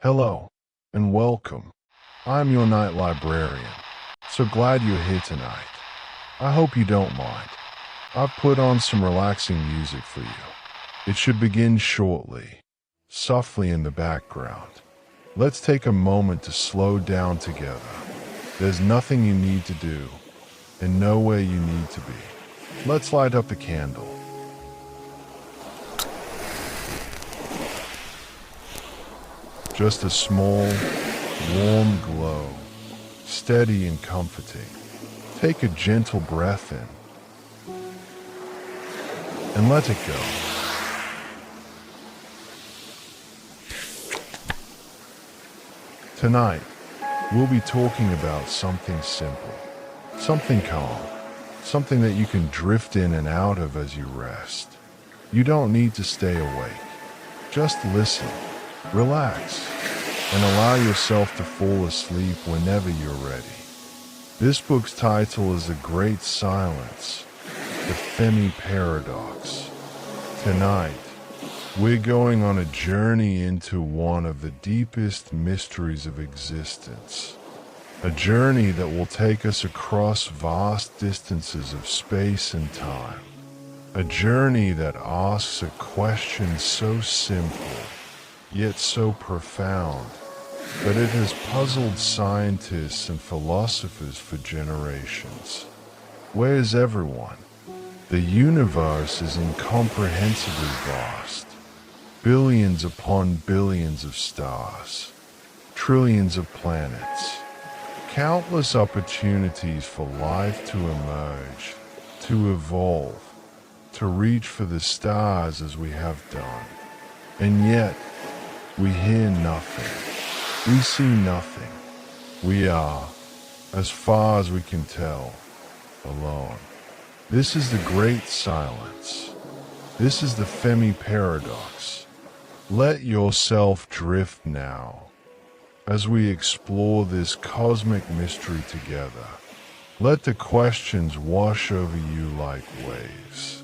Hello, and welcome. I'm your night librarian. So glad you're here tonight. I hope you don't mind. I've put on some relaxing music for you. It should begin shortly, softly in the background. Let's take a moment to slow down together. There's nothing you need to do, and nowhere you need to be. Let's light up the candle. Just a small, warm glow, steady and comforting. Take a gentle breath in and let it go. Tonight, we'll be talking about something simple, something calm, something that you can drift in and out of as you rest. You don't need to stay awake. Just listen, relax, and allow yourself to fall asleep whenever you're ready. This book's title is The Great Silence, the Fermi Paradox. Tonight, we're going on a journey into one of the deepest mysteries of existence. A journey that will take us across vast distances of space and time. A journey that asks a question so simple, yet so profound, that it has puzzled scientists and philosophers for generations. Where is everyone? The universe is incomprehensibly vast. Billions upon billions of stars. Trillions of planets. Countless opportunities for life to emerge, to evolve, to reach for the stars as we have done. And yet, we hear nothing. We see nothing. We are, as far as we can tell, alone. This is the great silence. This is the Fermi Paradox. Let yourself drift now as we explore this cosmic mystery together. Let the questions wash over you like waves.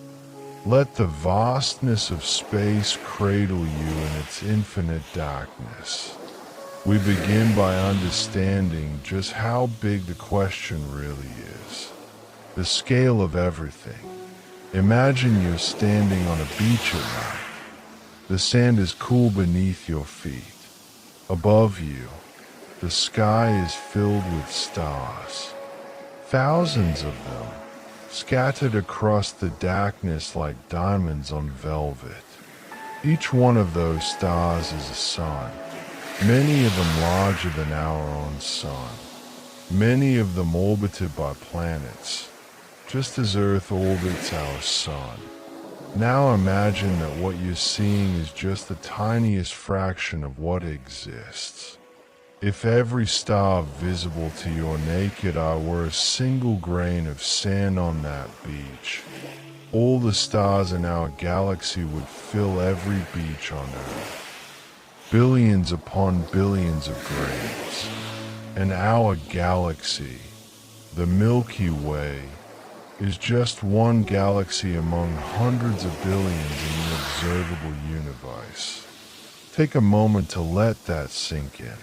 Let the vastness of space cradle you in its infinite darkness. We begin by understanding just how big the question really is. The scale of everything. Imagine you're standing on a beach at night. The sand is cool beneath your feet. Above you, the sky is filled with stars. Thousands of them, scattered across the darkness like diamonds on velvet. Each one of those stars is a sun, many of them larger than our own sun, many of them orbited by planets, just as Earth orbits our sun. Now imagine that what you're seeing is just the tiniest fraction of what exists. If every star visible to your naked eye were a single grain of sand on that beach, all the stars in our galaxy would fill every beach on Earth. Billions upon billions of grains. And our galaxy, the Milky Way, is just one galaxy among hundreds of billions in the observable universe. Take a moment to let that sink in.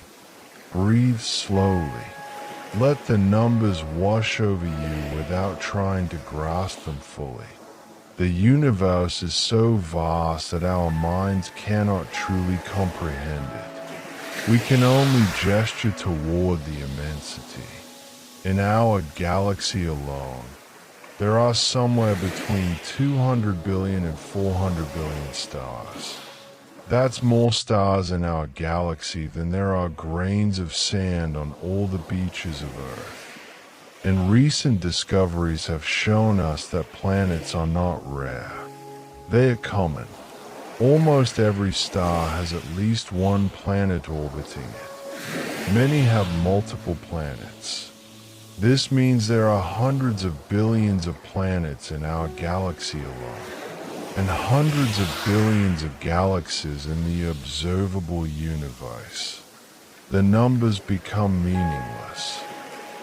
Breathe slowly. Let the numbers wash over you without trying to grasp them fully. The universe is so vast that our minds cannot truly comprehend it. We can only gesture toward the immensity. In our galaxy alone, there are somewhere between 200 billion and 400 billion stars. That's more stars in our galaxy than there are grains of sand on all the beaches of Earth. And recent discoveries have shown us that planets are not rare. They are common. Almost every star has at least one planet orbiting it. Many have multiple planets. This means there are hundreds of billions of planets in our galaxy alone, and hundreds of billions of galaxies in the observable universe. The numbers become meaningless.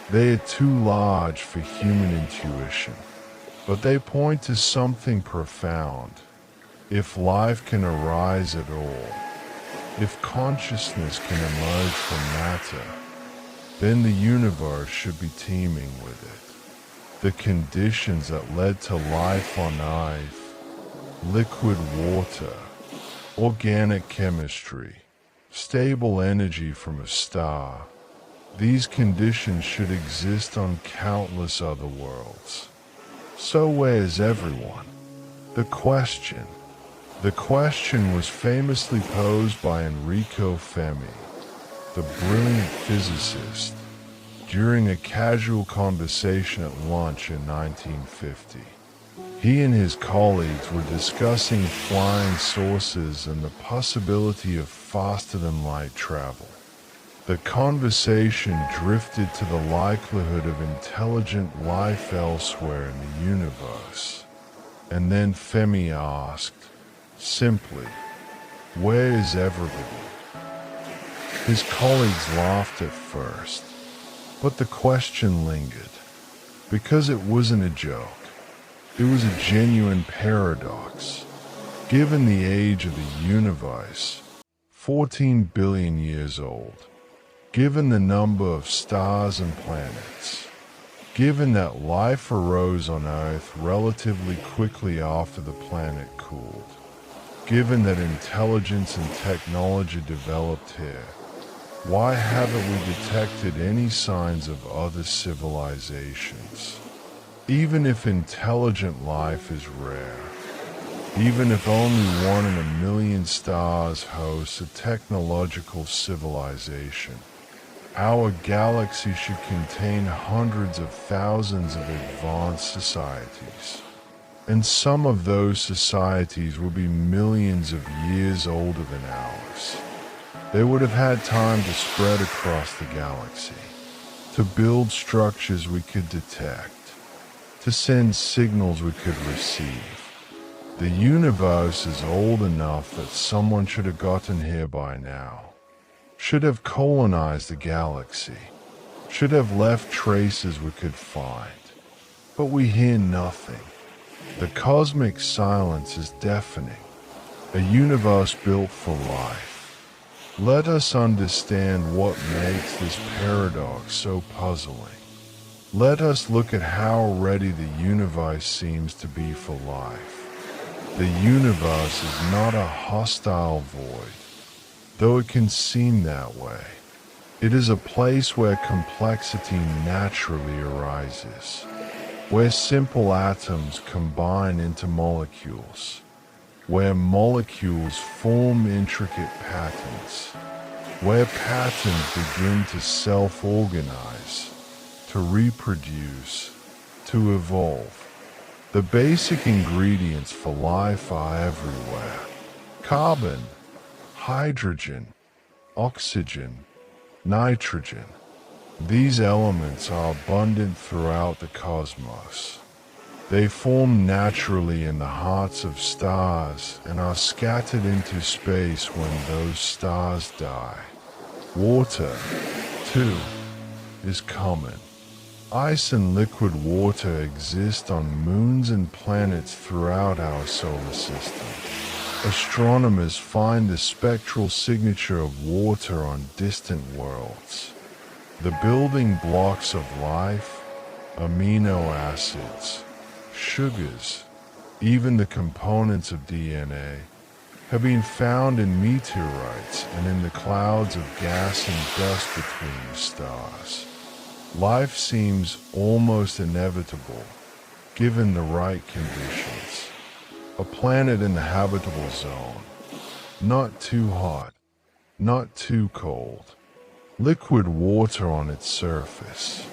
They are too large for human intuition, but they point to something profound. If life can arise at all, If consciousness can emerge from matter, then the universe should be teeming with it. The conditions that led to life on Earth, liquid water, organic chemistry, stable energy from a star, these conditions should exist on countless other worlds. So where is everyone? The question was famously posed by Enrico Fermi, the brilliant physicist, during a casual conversation at lunch in 1950. He and his colleagues were discussing flying saucers and the possibility of faster-than-light travel. The conversation drifted to the likelihood of intelligent life elsewhere in the universe. And then Fermi asked, simply, "Where is everybody?" His colleagues laughed at first, but the question lingered, because it wasn't a joke. It was a genuine paradox. Given the age of the universe, 14 billion years old, given the number of stars and planets, given that life arose on Earth relatively quickly after the planet cooled, given that intelligence and technology developed here, why haven't we detected any signs of other civilizations? Even if intelligent life is rare, even if only 1 in a million stars hosts a technological civilization, our galaxy should contain hundreds of thousands of advanced societies. And some of those societies will be millions of years older than ours. They would have had time to spread across the galaxy, to build structures we could detect, to send signals we could receive. The universe is old enough that someone should have gotten here by now, should have colonized the galaxy, should have left traces we could find. But we hear nothing. The cosmic silence is deafening. A universe built for life. Let us understand what makes this paradox so puzzling. Let us look at how ready the universe seems to be for life. The universe is not a hostile void, though it can seem that way. It is a place where complexity naturally arises, where simple atoms combine into molecules, where molecules form intricate patterns, where patterns begin to self-organize, to reproduce, to evolve. The basic ingredients for life are everywhere. Carbon, hydrogen, oxygen, nitrogen. These elements are abundant throughout the cosmos. They form naturally in the hearts of stars and are scattered into space when those stars die. Water, too, is common. Ice and liquid water exist on moons and planets throughout our solar system. Astronomers find the spectral signature of water on distant worlds. The building blocks of life, amino acids, sugars, even the components of DNA, have been found in meteorites and in the clouds of gas and dust between the stars. Life seems almost inevitable, given the right conditions. A planet in the habitable zone, not too hot, not too cold, liquid water on its surface,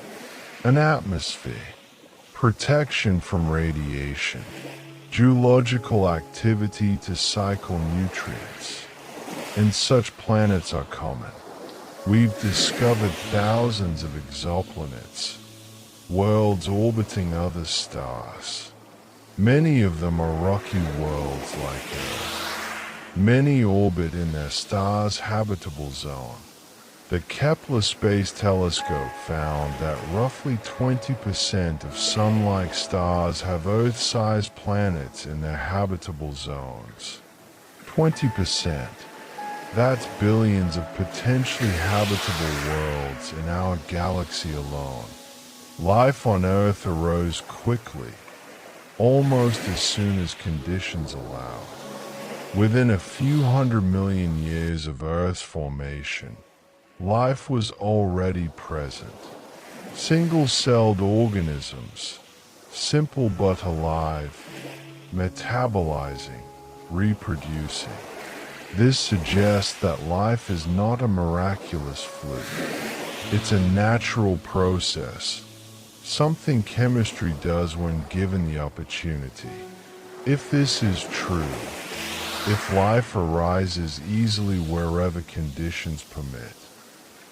an atmosphere, protection from radiation, geological activity to cycle nutrients, and such planets are common. We've discovered thousands of exoplanets, worlds orbiting other stars. Many of them are rocky worlds like Earth. Many orbit in their star's habitable zone. The Kepler Space Telescope found that roughly 20% of Sun-like stars have Earth-sized planets in their habitable zones. 20%. That's billions of potentially habitable worlds in our galaxy alone. Life on Earth arose quickly, almost as soon as conditions allowed. Within a few 100 million years of Earth's formation, life was already present. Single-celled organisms, simple but alive, metabolizing, reproducing. This suggests that life is not a miraculous fluke. It's a natural process, something chemistry does when given the opportunity. If this is true, if life arises easily wherever conditions permit,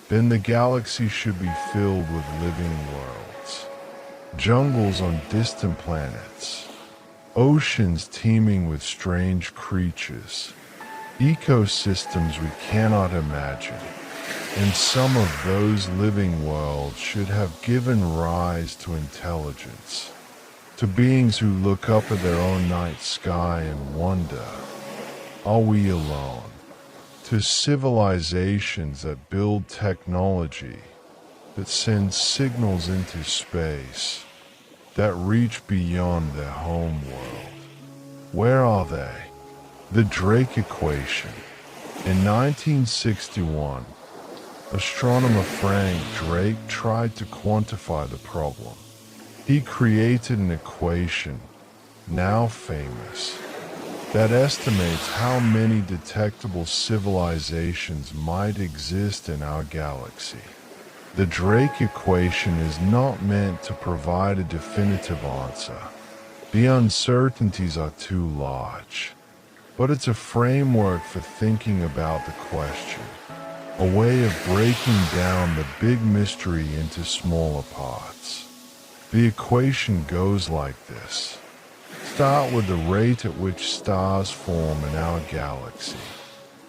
then the galaxy should be filled with living worlds. Jungles on distant planets, oceans teeming with strange creatures, ecosystems we cannot imagine, and some of those living worlds should have given rise to intelligence, to beings who look up at their own night sky and wonder, are we alone? To civilizations that build technology, that send signals into space, that reach beyond their home world. Where are they? The Drake equation. In 1961, astronomer Frank Drake tried to quantify the problem. He created an equation, now famous, that estimates how many detectable civilizations might exist in our galaxy. The Drake equation is not meant to provide a definitive answer. The uncertainties are too large. But it's a framework for thinking about the question, a way of breaking down the big mystery into smaller parts. The equation goes like this. Start with the rate at which stars form in our galaxy.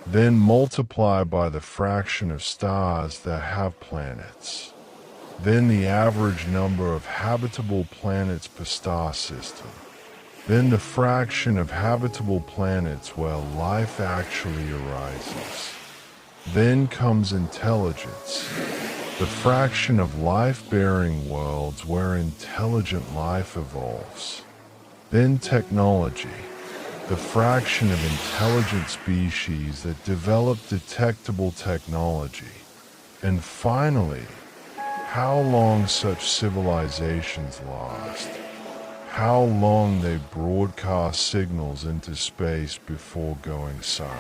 Then multiply by the fraction of stars that have planets. Then the average number of habitable planets per star system. Then the fraction of habitable planets where life actually arises. Then comes intelligence, the fraction of life-bearing worlds where intelligent life evolves. Then technology, the fraction of intelligent species that develop detectable technology. And finally, how long such civilizations last. How long they broadcast signals into space before going silent.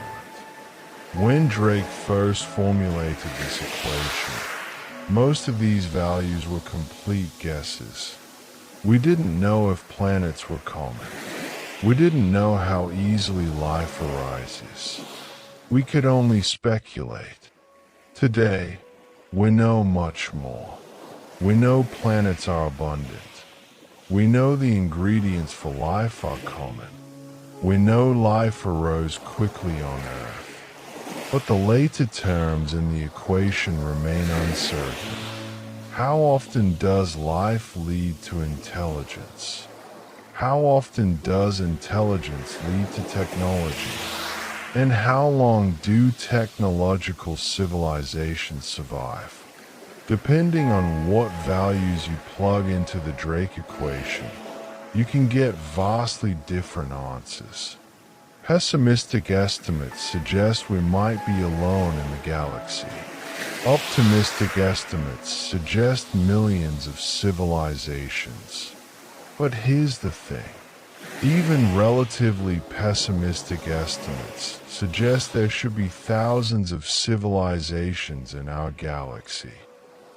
When Drake first formulated this equation, most of these values were complete guesses. We didn't know if planets were common. We didn't know how easily life arises. We could only speculate. Today, we know much more. We know planets are abundant. We know the ingredients for life are common. We know life arose quickly on Earth. But the later terms in the equation remain uncertain. How often does life lead to intelligence? How often does intelligence lead to technology? And how long do technological civilizations survive? Depending on what values you plug into the Drake equation, you can get vastly different answers. Pessimistic estimates suggest we might be alone in the galaxy. Optimistic estimates suggest millions of civilizations. But here's the thing. Even relatively pessimistic estimates suggest there should be thousands of civilizations in our galaxy.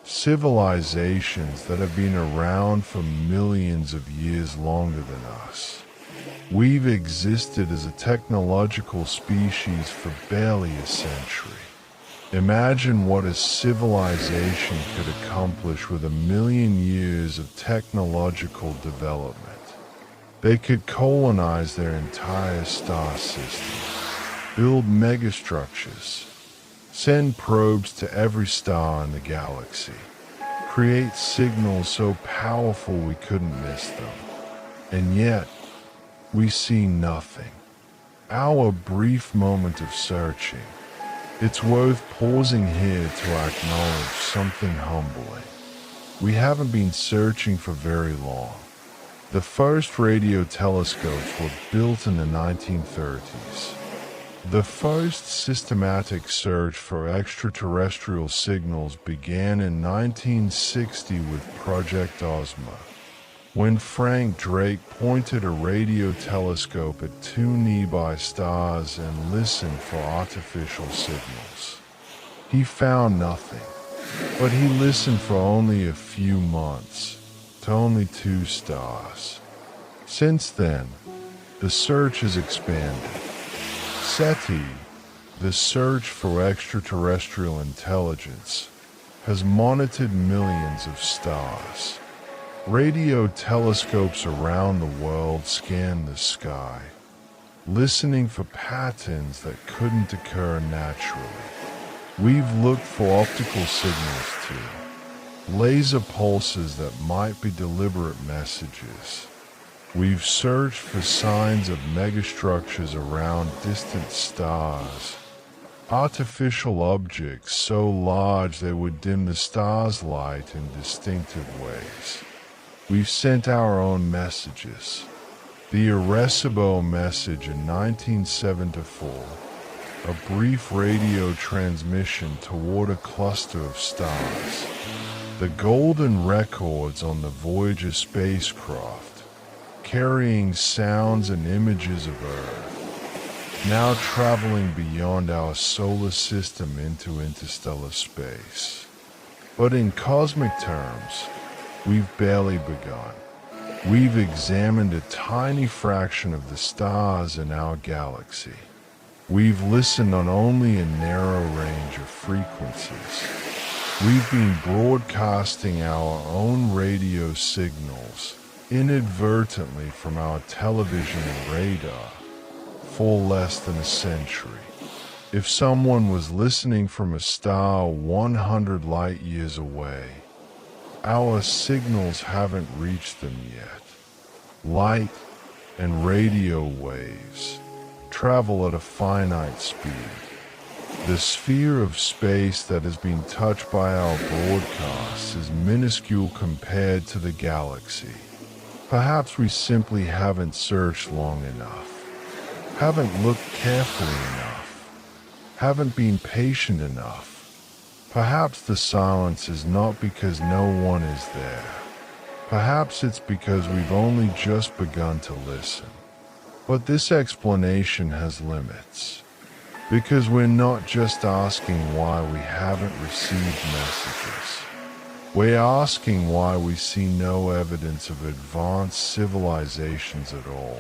Civilizations that have been around for millions of years longer than us. We've existed as a technological species for barely a century. Imagine what a civilization could accomplish with 1,000,000 years of technological development. They could colonize their entire star system, build megastructures, send probes to every star in the galaxy, create signals so powerful we couldn't miss them. And yet, we see nothing. Our brief moment of searching, It's worth pausing here to acknowledge something humbling. We haven't been searching for very long. The first radio telescopes were built in the 1930s. The first systematic search for extraterrestrial signals began in 1960 with Project Ozma, when Frank Drake pointed a radio telescope at two nearby stars and listened for artificial signals. He found nothing, but he listened for only a few months, to only two stars. Since then, the search has expanded. SETI, the search for extraterrestrial intelligence, has monitored millions of stars. Radio telescopes around the world scan the sky, listening for patterns that couldn't occur naturally. We've looked for optical signals too, laser pulses that might be deliberate messages. We've searched for signs of megastructures around distant stars, artificial objects so large they would dim the star's light in distinctive ways. We've sent our own messages. The Arecibo message in 1974, a brief radio transmission toward a cluster of stars. The golden records on the Voyager spacecraft, carrying sounds and images of Earth, now traveling beyond our solar system into interstellar space. But in cosmic terms, we've barely begun. We've examined a tiny fraction of the stars in our galaxy. We've listened on only a narrow range of frequencies. We've been broadcasting our own radio signals inadvertently from our television and radar for less than a century. If someone was listening from a star 100 light years away, our signals haven't reached them yet. Light and radio waves travel at a finite speed. The sphere of space that has been touched by our broadcasts is minuscule compared to the galaxy. Perhaps we simply haven't searched long enough, haven't looked carefully enough, haven't been patient enough. Perhaps the silence is not because no one is there. Perhaps it's because we've only just begun to listen. But this explanation has limits, because we're not just asking why we haven't received messages. We're asking why we see no evidence of advanced civilizations at all.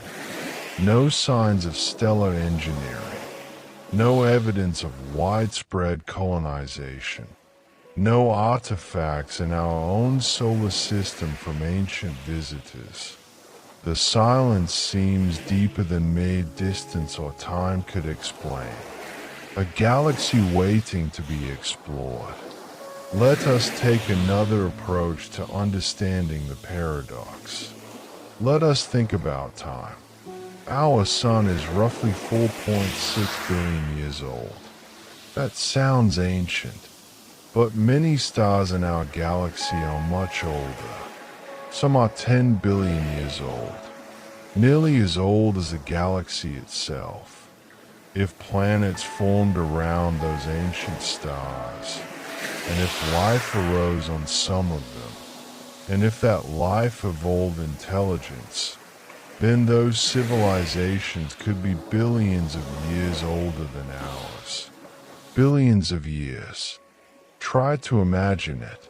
No signs of stellar engineering. No evidence of widespread colonization. No artifacts in our own solar system from ancient visitors. The silence seems deeper than mere distance or time could explain. A galaxy waiting to be explored. Let us take another approach to understanding the paradox. Let us think about time. Our sun is roughly 4.6 billion years old. That sounds ancient, but many stars in our galaxy are much older. Some are 10 billion years old, nearly as old as the galaxy itself. If planets formed around those ancient stars, and if life arose on some of them, and if that life evolved intelligence, then those civilizations could be billions of years older than ours. Billions of years. Try to imagine it.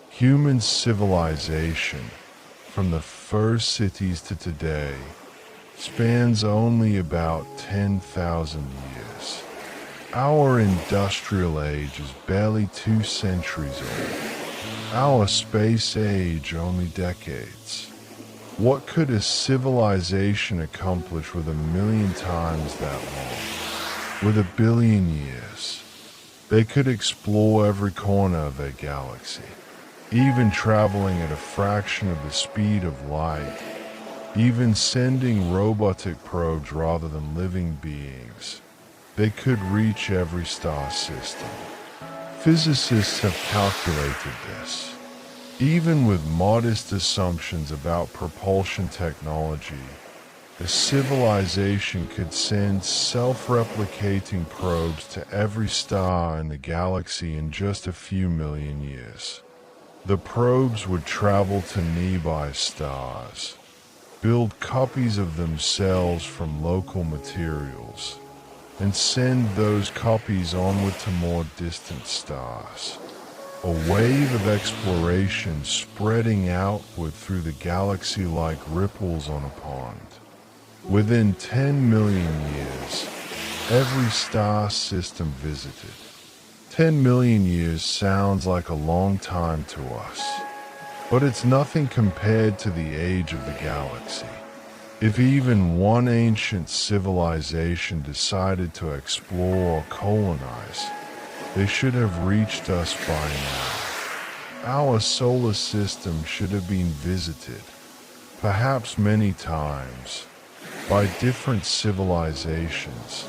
Human civilization, from the first cities to today, spans only about 10,000 years. Our industrial age is barely 2 centuries old. Our space age only decades. What could a civilization accomplish with 1,000,000 times that long? With 1,000,000,000 years? They could explore every corner of their galaxy, even traveling at a fraction of the speed of light, even sending robotic probes rather than living beings. They could reach every star system. Physicists have calculated this. Even with modest assumptions about propulsion technology, a civilization could send self-replicating probes to every star in the galaxy in just a few million years. The probes would travel to nearby stars, build copies of themselves from local materials, and send those copies onward to more distant stars. A wave of exploration spreading outward through the galaxy like ripples on a pond. Within 10 million years, every star system visited. 10 million years sounds like a long time to us, but it's nothing compared to the age of the galaxy. If even one ancient civilization decided to explore or colonize, they should have reached us by now. Our solar system should have been visited, perhaps many times, by different civilizations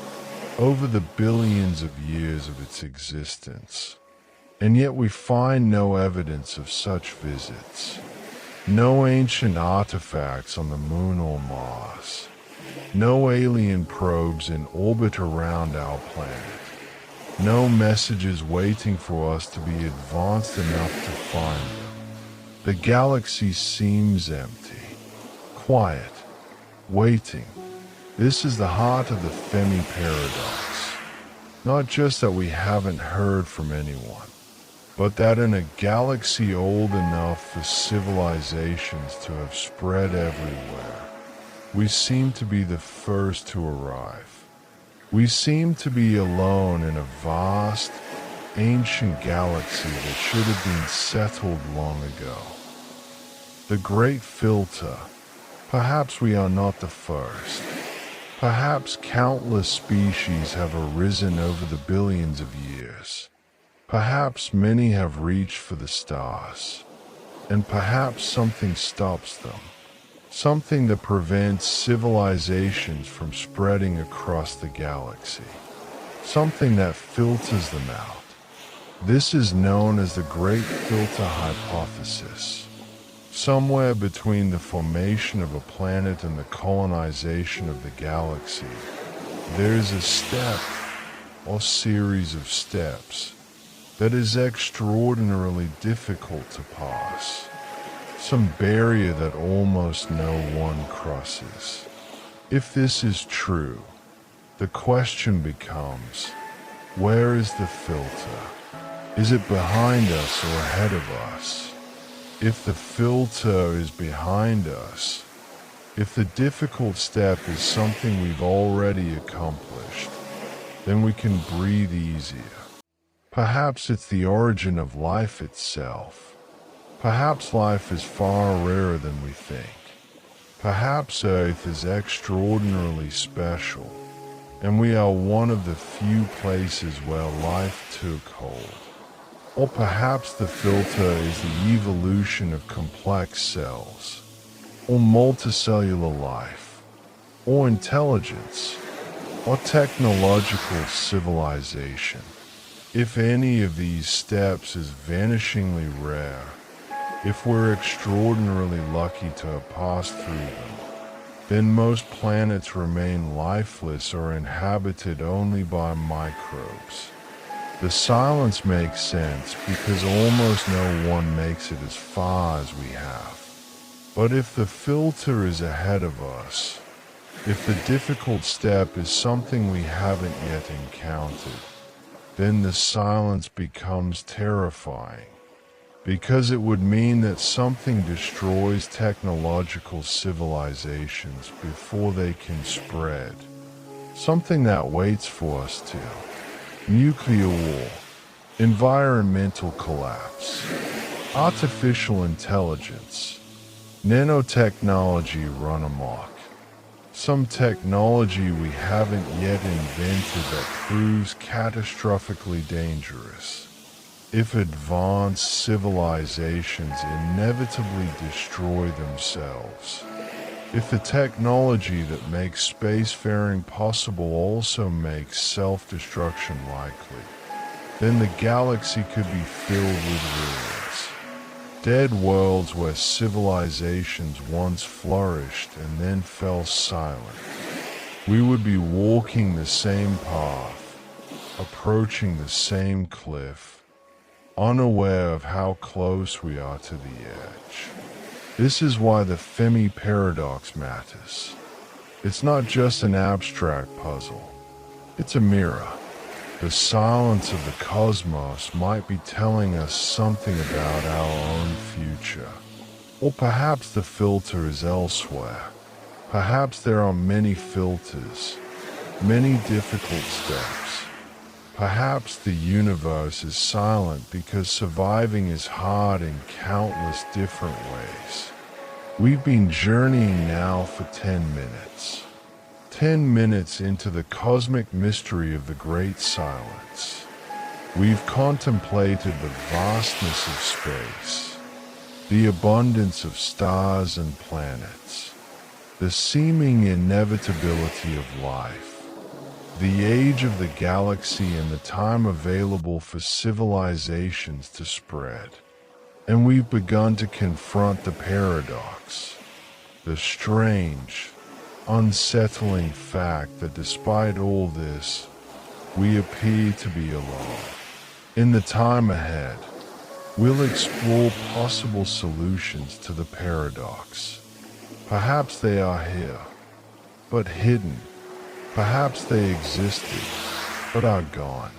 over the billions of years of its existence. And yet we find no evidence of such visits. No ancient artifacts on the moon or Mars. No alien probes in orbit around our planet. No messages waiting for us to be advanced enough to find them. The galaxy seems empty, quiet, waiting. This is the heart of the Fermi Paradox. Not just that we haven't heard from anyone, but that in a galaxy old enough for civilizations to have spread everywhere, we seem to be the first to arrive. We seem to be alone in a vast, ancient galaxy that should have been settled long ago. The great filter. Perhaps we are not the first. Perhaps countless species have arisen over the billions of years. Perhaps many have reached for the stars. And perhaps something stops them. Something that prevents civilizations from spreading across the galaxy. Something that filters them out. This is known as the Great Filter Hypothesis. Somewhere between the formation of a planet and the colonization of the galaxy, there is a step, or series of steps, that is extraordinarily difficult to pass. Some barrier that almost no one crosses. If this is true, the question becomes, where is the filter? Is it behind us or ahead of us? If the filter is behind us, if the difficult step is something we've already accomplished, then we can breathe easier. Perhaps it's the origin of life itself. Perhaps life is far rarer than we think. Perhaps Earth is extraordinarily special, and we are one of the few places where life took hold. Or perhaps the filter is the evolution of complex cells, or multicellular life, or intelligence, or technological civilization. If any of these steps is vanishingly rare, if we're extraordinarily lucky to have passed through them, then most planets remain lifeless or inhabited only by microbes. The silence makes sense because almost no one makes it as far as we have. But if the filter is ahead of us, if the difficult step is something we haven't yet encountered, then the silence becomes terrifying, because it would mean that something destroys technological civilizations before they can spread. Something that waits for us to. Nuclear war, environmental collapse, artificial intelligence, nanotechnology run amok. Some technology we haven't yet invented that proves catastrophically dangerous. If advanced civilizations inevitably destroy themselves, If the technology that makes spacefaring possible also makes self-destruction likely, then the galaxy could be filled with ruins. Dead worlds where civilizations once flourished and then fell silent. We would be walking the same path, approaching the same cliff, unaware of how close we are to the edge. This is why the Fermi Paradox matters. It's not just an abstract puzzle. It's a mirror. The silence of the cosmos might be telling us something about our own future. Or perhaps the filter is elsewhere. Perhaps there are many filters, many difficult steps. Perhaps the universe is silent because surviving is hard in countless different ways. We've been journeying now for 10 minutes. 10 minutes into the cosmic mystery of the great silence. We've contemplated the vastness of space, the abundance of stars and planets, the seeming inevitability of life, the age of the galaxy and the time available for civilizations to spread. And we've begun to confront the paradox, the strange, unsettling fact that despite all this, we appear to be alone. In the time ahead, we'll explore possible solutions to the paradox. Perhaps they are here, but hidden. Perhaps they existed, but are gone.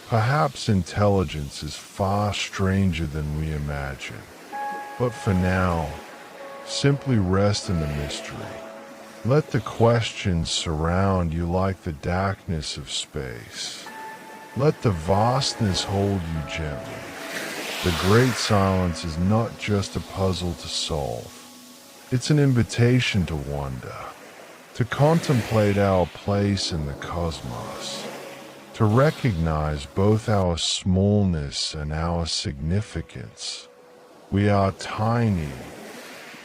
Perhaps intelligence is far stranger than we imagine. But for now, simply rest in the mystery. Let the questions surround you like the darkness of space. Let the vastness hold you gently. The great silence is not just a puzzle to solve. It's an invitation to wonder, to contemplate our place in the cosmos, to recognize both our smallness and our significance. We are tiny,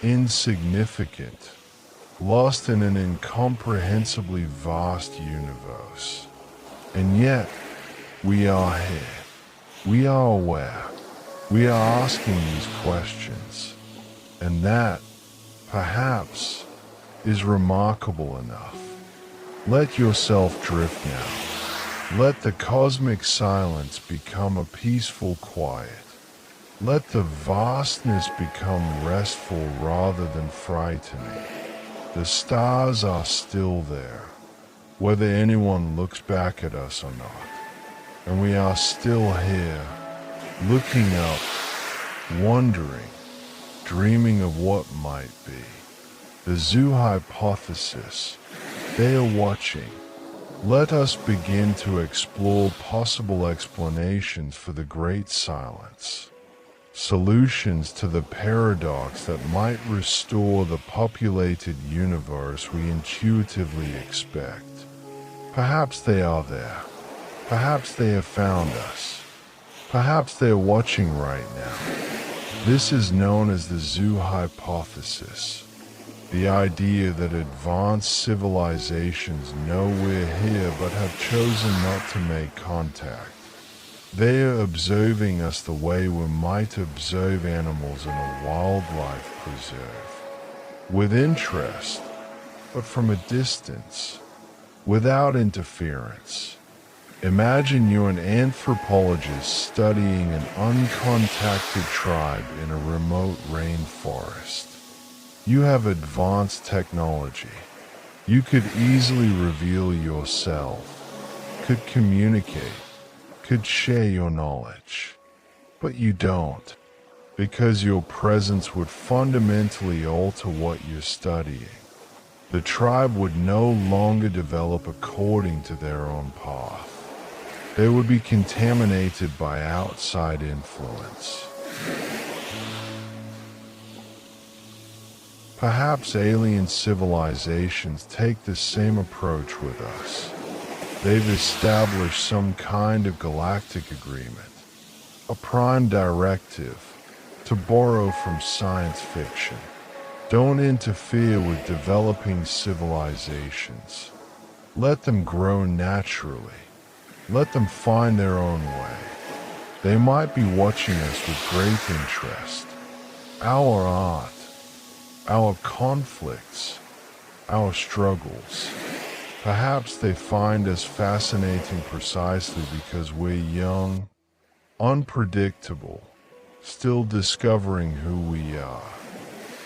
insignificant, lost in an incomprehensibly vast universe. And yet, we are here. We are aware. We are asking these questions. And that, perhaps, is remarkable enough. Let yourself drift now. Let the cosmic silence become a peaceful quiet. Let the vastness become restful rather than frightening. The stars are still there, whether anyone looks back at us or not. And we are still here, looking up, wondering, dreaming of what might be. The zoo hypothesis. They are watching. Let us begin to explore possible explanations for the great silence. Solutions to the paradox that might restore the populated universe we intuitively expect. Perhaps they are there. Perhaps they have found us. Perhaps they are watching right now. This is known as the zoo hypothesis. The idea that advanced civilizations know we're here but have chosen not to make contact. They are observing us the way we might observe animals in a wildlife preserve. With interest, but from a distance, without interference. Imagine you're an anthropologist studying an uncontacted tribe in a remote rainforest. You have advanced technology. You could easily reveal yourself, could communicate, could share your knowledge. But you don't, because your presence would fundamentally alter what you're studying. The tribe would no longer develop according to their own path. They would be contaminated by outside influence. Perhaps alien civilizations take the same approach with us. They've established some kind of galactic agreement, a prime directive, to borrow from science fiction. Don't interfere with developing civilizations. Let them grow naturally. Let them find their own way. They might be watching us with great interest. Our art, our conflicts, our struggles. Perhaps they find us fascinating precisely because we're young, unpredictable, still discovering who we are.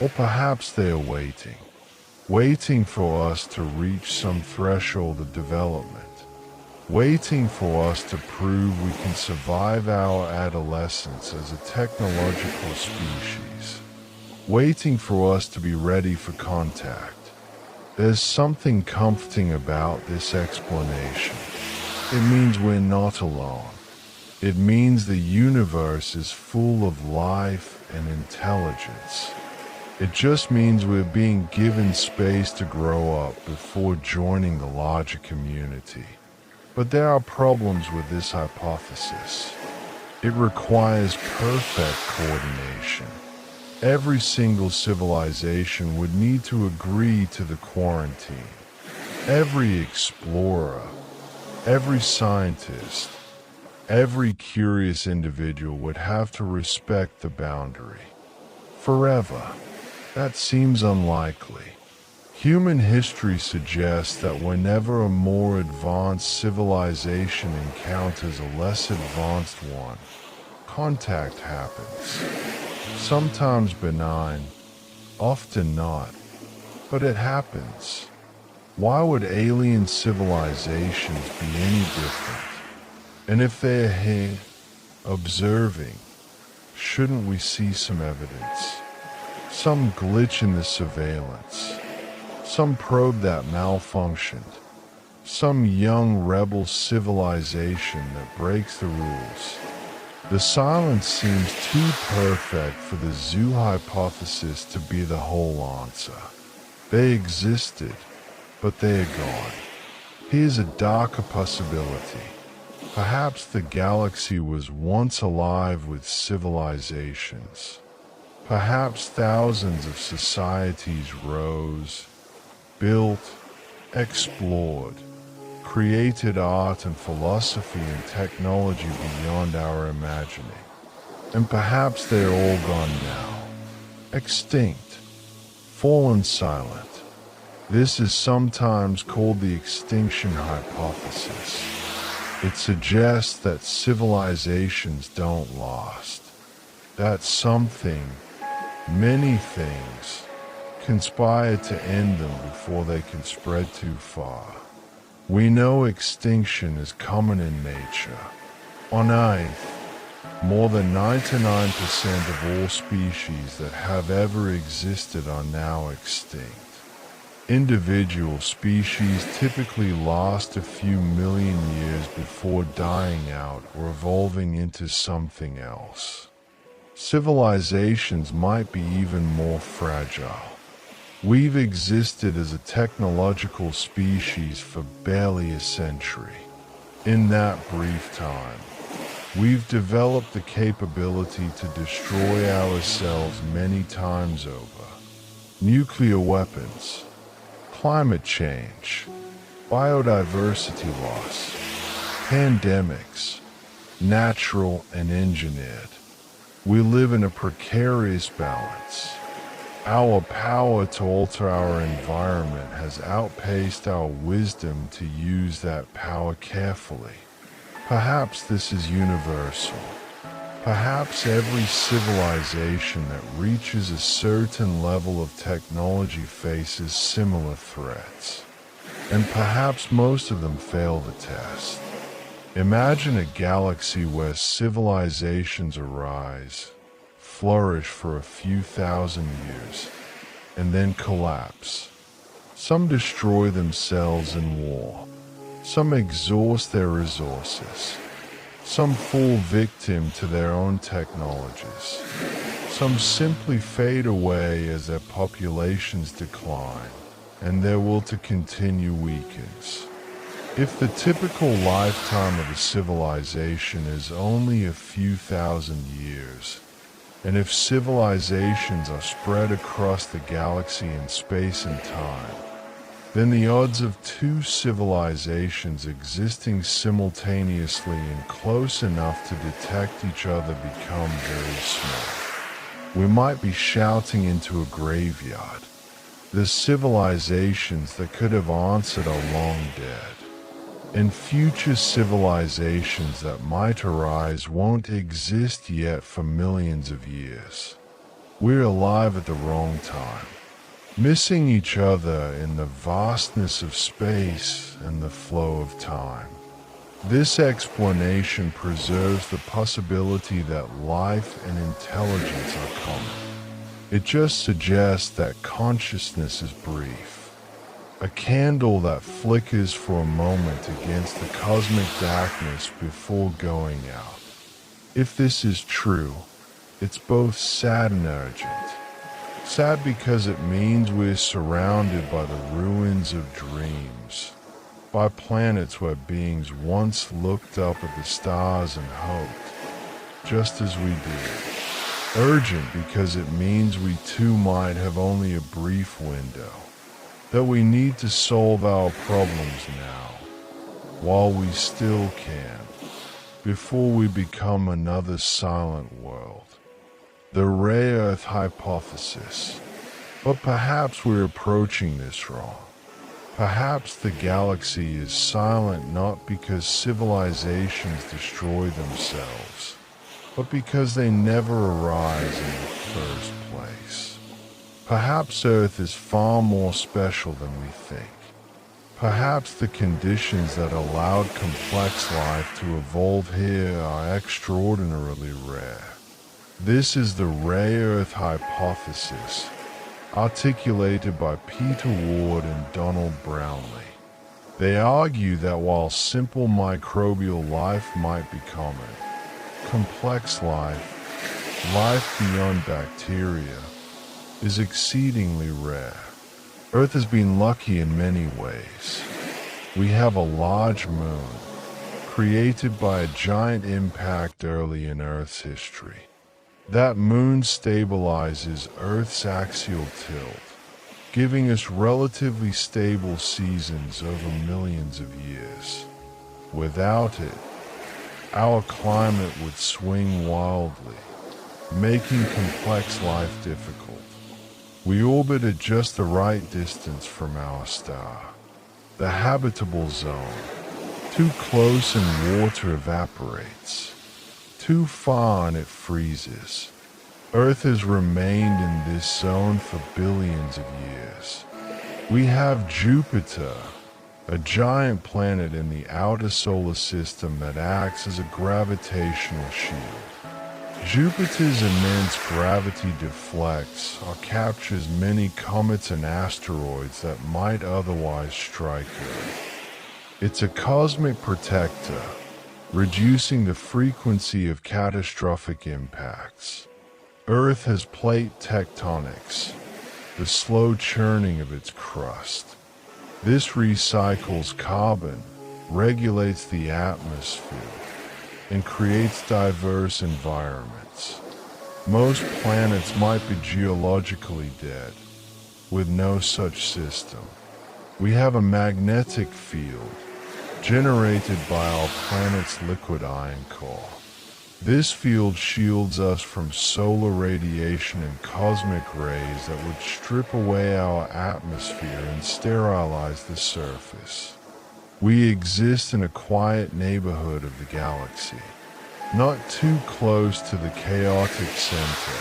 Or perhaps they are waiting for us to reach some threshold of development, waiting for us to prove we can survive our adolescence as a technological species, waiting for us to be ready for contact. There's something comforting about this explanation. It means we're not alone. It means the universe is full of life and intelligence. It just means we're being given space to grow up before joining the larger community. But there are problems with this hypothesis. It requires perfect coordination. Every single civilization would need to agree to the quarantine. Every explorer, every scientist, every curious individual would have to respect the boundary. Forever. That seems unlikely. Human history suggests that whenever a more advanced civilization encounters a less advanced one, contact happens. Sometimes benign, often not, but it happens. Why would alien civilizations be any different? And if they're here, observing, shouldn't we see some evidence? Some glitch in the surveillance. Some probe that malfunctioned. Some young rebel civilization that breaks the rules. The silence seems too perfect for the zoo hypothesis to be the whole answer. They existed, but they are gone. Here's a darker possibility. Perhaps the galaxy was once alive with civilizations. Perhaps thousands of societies rose, built, explored, created art and philosophy and technology beyond our imagining. And perhaps they're all gone now, extinct, fallen silent. This is sometimes called the extinction hypothesis. It suggests that civilizations don't last, that something, many things, conspire to end them before they can spread too far. We know extinction is common in nature. On Earth, more than 99% of all species that have ever existed are now extinct. Individual species typically last a few million years before dying out or evolving into something else. Civilizations might be even more fragile. We've existed as a technological species for barely a century. In that brief time, we've developed the capability to destroy ourselves many times over. Nuclear weapons, climate change, biodiversity loss, pandemics, natural and engineered. We live in a precarious balance. Our power to alter our environment has outpaced our wisdom to use that power carefully. Perhaps this is universal. Perhaps every civilization that reaches a certain level of technology faces similar threats. And perhaps most of them fail the test. Imagine a galaxy where civilizations arise, flourish for a few thousand years, and then collapse. Some destroy themselves in war. Some exhaust their resources. Some fall victim to their own technologies. Some simply fade away as their populations decline, and their will to continue weakens. If the typical lifetime of a civilization is only a few thousand years, And if civilizations are spread across the galaxy in space and time, then the odds of two civilizations existing simultaneously and close enough to detect each other become very small. We might be shouting into a graveyard. The civilizations that could have answered are long dead, and future civilizations that might arise won't exist yet for millions of years. We're alive at the wrong time, missing each other in the vastness of space and the flow of time. This explanation preserves the possibility that life and intelligence are common. It just suggests that consciousness is brief, a candle that flickers for a moment against the cosmic darkness before going out. If this is true, it's both sad and urgent. Sad because it means we're surrounded by the ruins of dreams, by planets where beings once looked up at the stars and hoped, just as we did. Urgent because it means we too might have only a brief window, that we need to solve our problems now, while we still can, before we become another silent world. The rare Earth hypothesis. But perhaps we're approaching this wrong. Perhaps the galaxy is silent not because civilizations destroy themselves, but because they never arise in the first place. Perhaps Earth is far more special than we think. Perhaps the conditions that allowed complex life to evolve here are extraordinarily rare. This is the rare Earth hypothesis, articulated by Peter Ward and Donald Brownlee. They argue that while simple microbial life might be common, complex life, life beyond bacteria, is exceedingly rare. Earth has been lucky in many ways. We have a large moon, created by a giant impact early in Earth's history. That moon stabilizes Earth's axial tilt, giving us relatively stable seasons over millions of years. Without it, our climate would swing wildly, making complex life difficult. We orbit at just the right distance from our star, the habitable zone. Too close and water evaporates. Too far and it freezes. Earth has remained in this zone for billions of years. We have Jupiter, a giant planet in the outer solar system that acts as a gravitational shield. Jupiter's immense gravity deflects or captures many comets and asteroids that might otherwise strike Earth. It's a cosmic protector, reducing the frequency of catastrophic impacts. Earth has plate tectonics, the slow churning of its crust. This recycles carbon, regulates the atmosphere, and creates diverse environments. Most planets might be geologically dead, with no such system. We have a magnetic field, generated by our planet's liquid iron core. This field shields us from solar radiation and cosmic rays that would strip away our atmosphere and sterilize the surface. We exist in a quiet neighborhood of the galaxy, not too close to the chaotic center,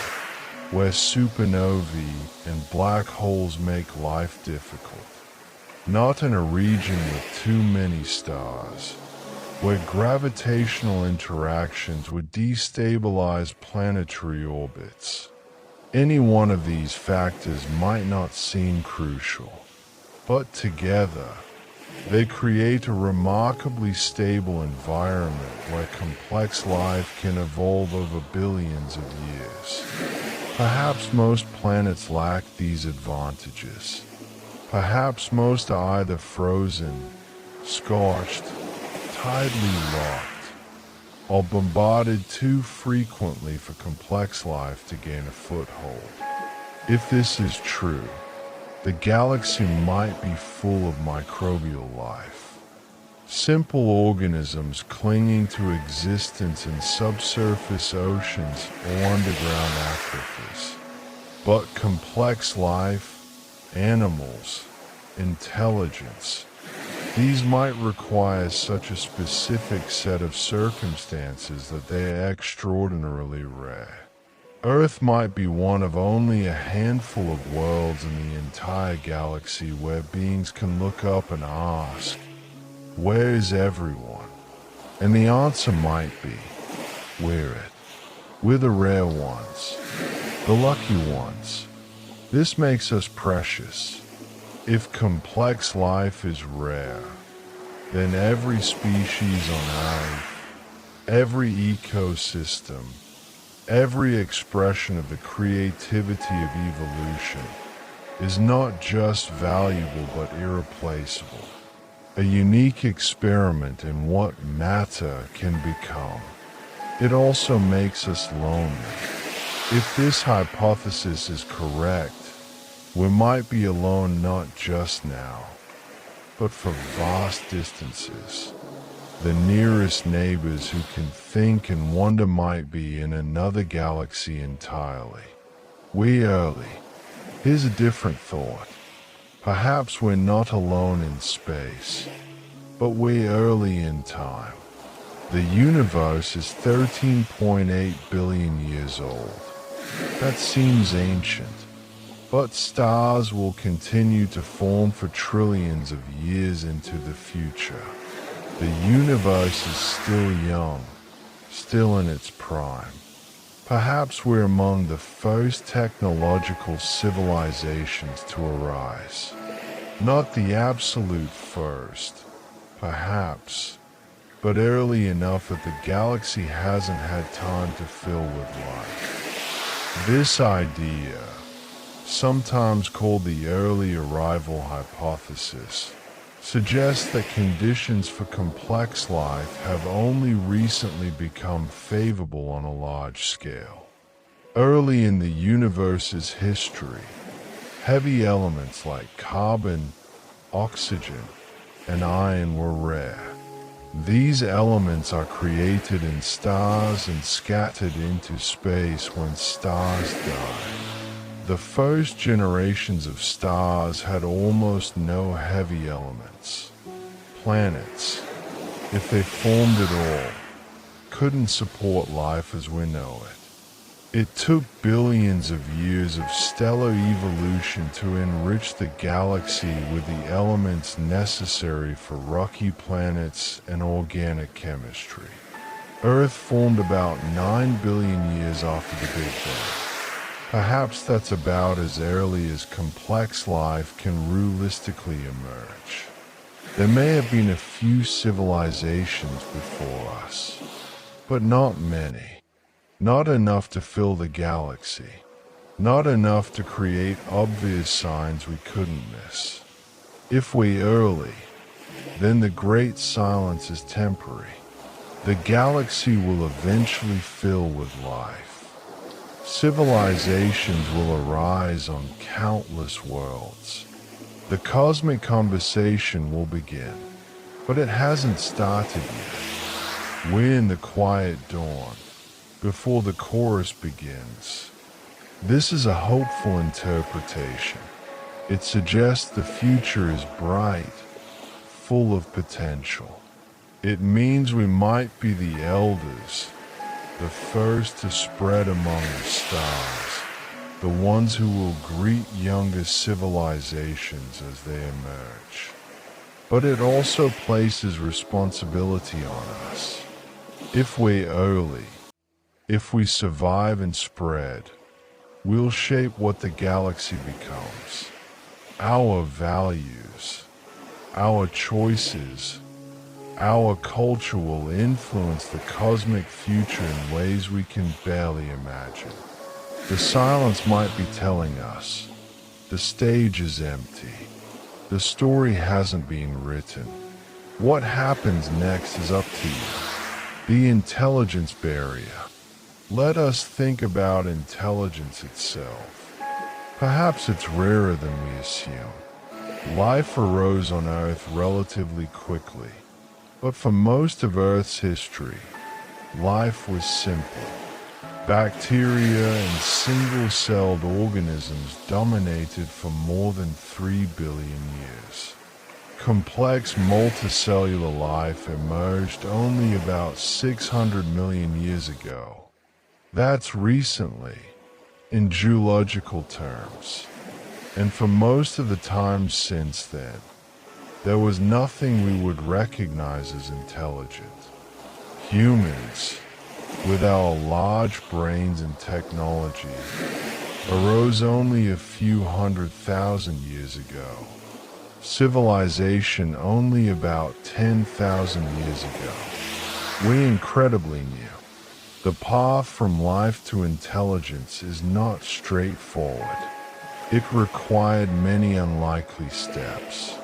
where supernovae and black holes make life difficult. Not in a region with too many stars, where gravitational interactions would destabilize planetary orbits. Any one of these factors might not seem crucial, but together, they create a remarkably stable environment where complex life can evolve over billions of years. Perhaps most planets lack these advantages. Perhaps most are either frozen, scorched, tidally locked, or bombarded too frequently for complex life to gain a foothold. If this is true, the galaxy might be full of microbial life, simple organisms clinging to existence in subsurface oceans or underground aquifers. But complex life, animals, intelligence, these might require such a specific set of circumstances that they are extraordinarily rare. Earth might be one of only a handful of worlds in the entire galaxy where beings can look up and ask, where is everyone? And the answer might be, we're it. We're the rare ones, the lucky ones. This makes us precious. If complex life is rare, then every species on Earth, every ecosystem, every expression of the creativity of evolution is not just valuable but irreplaceable. A unique experiment in what matter can become. It also makes us lonely. If this hypothesis is correct, we might be alone not just now, but for vast distances. The nearest neighbors who can think and wonder might be in another galaxy entirely. We early. Here's a different thought. Perhaps we're not alone in space, but we're early in time. The universe is 13.8 billion years old. That seems ancient. But stars will continue to form for trillions of years into the future. The universe is still young, still in its prime. Perhaps we're among the first technological civilizations to arise. Not the absolute first, perhaps, but early enough that the galaxy hasn't had time to fill with life. This idea, sometimes called the early arrival hypothesis, suggests that conditions for complex life have only recently become favorable on a large scale. Early in the universe's history, heavy elements like carbon, oxygen, and iron were rare. These elements are created in stars and scattered into space when stars die. The first generations of stars had almost no heavy elements. Planets, if they formed at all, couldn't support life as we know it. It took billions of years of stellar evolution to enrich the galaxy with the elements necessary for rocky planets and organic chemistry. Earth formed about 9 billion years after the Big Bang. Perhaps that's about as early as complex life can realistically emerge. There may have been a few civilizations before us, but not many. Not enough to fill the galaxy. Not enough to create obvious signs we couldn't miss. If we're early, then the great silence is temporary. The galaxy will eventually fill with life. Civilizations will arise on countless worlds. The cosmic conversation will begin, but it hasn't started yet. We're in the quiet dawn, before the chorus begins. This is a hopeful interpretation. It suggests the future is bright, full of potential. It means we might be the elders, the first to spread among the stars, the ones who will greet younger civilizations as they emerge. But it also places responsibility on us. If we're early, if we survive and spread, we'll shape what the galaxy becomes. Our values, our choices, our culture will influence the cosmic future in ways we can barely imagine. The silence might be telling us, the stage is empty. The story hasn't been written. What happens next is up to you. The intelligence barrier. Let us think about intelligence itself. Perhaps it's rarer than we assume. Life arose on Earth relatively quickly, but for most of Earth's history, life was simple. Bacteria and single-celled organisms dominated for more than 3 billion years. Complex multicellular life emerged only about 600 million years ago. That's recently, in geological terms. And for most of the time since then, there was nothing we would recognize as intelligent. Humans, with our large brains and technology, arose only a few 100,000 years ago. Civilization only about 10,000 years ago. We incredibly knew. The path from life to intelligence is not straightforward. It required many unlikely steps.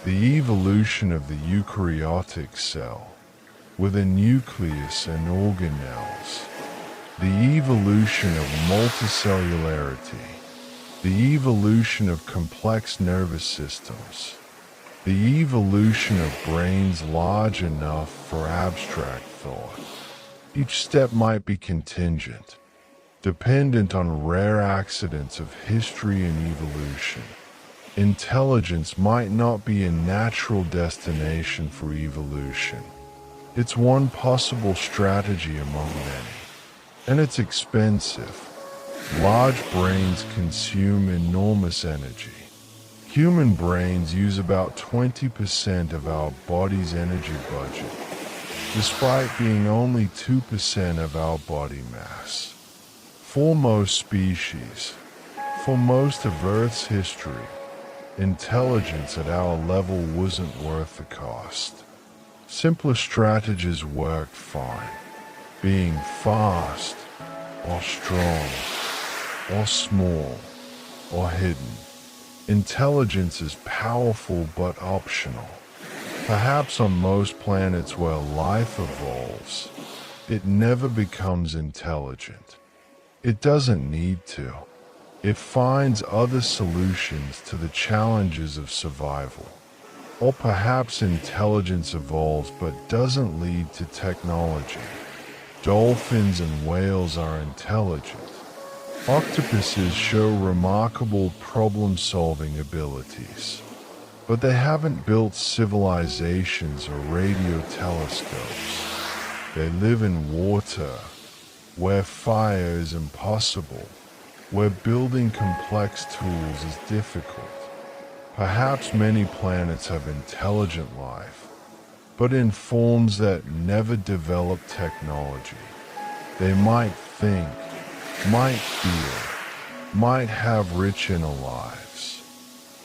The evolution of the eukaryotic cell, with a nucleus and organelles. The evolution of multicellularity. The evolution of complex nervous systems. The evolution of brains large enough for abstract thought. Each step might be contingent, dependent on rare accidents of history and evolution. Intelligence might not be a natural destination for evolution. It's one possible strategy among many, and it's expensive. Large brains consume enormous energy. Human brains use about 20% of our body's energy budget, despite being only 2% of our body mass. For most species, for most of Earth's history, intelligence at our level wasn't worth the cost. Simpler strategies worked fine. Being fast, or strong, or small, or hidden. Intelligence is powerful but optional. Perhaps on most planets where life evolves, it never becomes intelligent. It doesn't need to. It finds other solutions to the challenges of survival. Or perhaps intelligence evolves but doesn't lead to technology. Dolphins and whales are intelligent. Octopuses show remarkable problem-solving abilities. But they haven't built civilizations or radio telescopes. They live in water, where fire is impossible, where building complex tools is difficult. Perhaps many planets have intelligent life, but in forms that never develop technology. They might think, might feel, might have rich inner lives,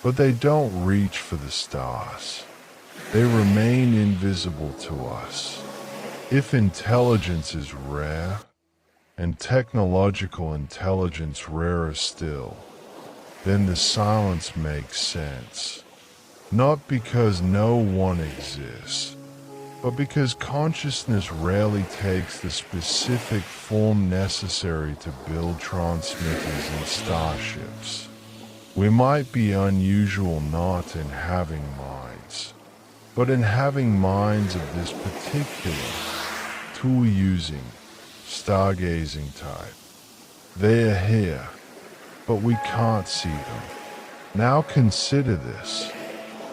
but they don't reach for the stars. They remain invisible to us. If intelligence is rare, and technological intelligence rarer still, then the silence makes sense. Not because no one exists, but because consciousness rarely takes the specific form necessary to build transmitters and starships. We might be unusual not in having minds, but in having minds of this particular, tool-using, stargazing type. They are here, but we can't see them. Now consider this.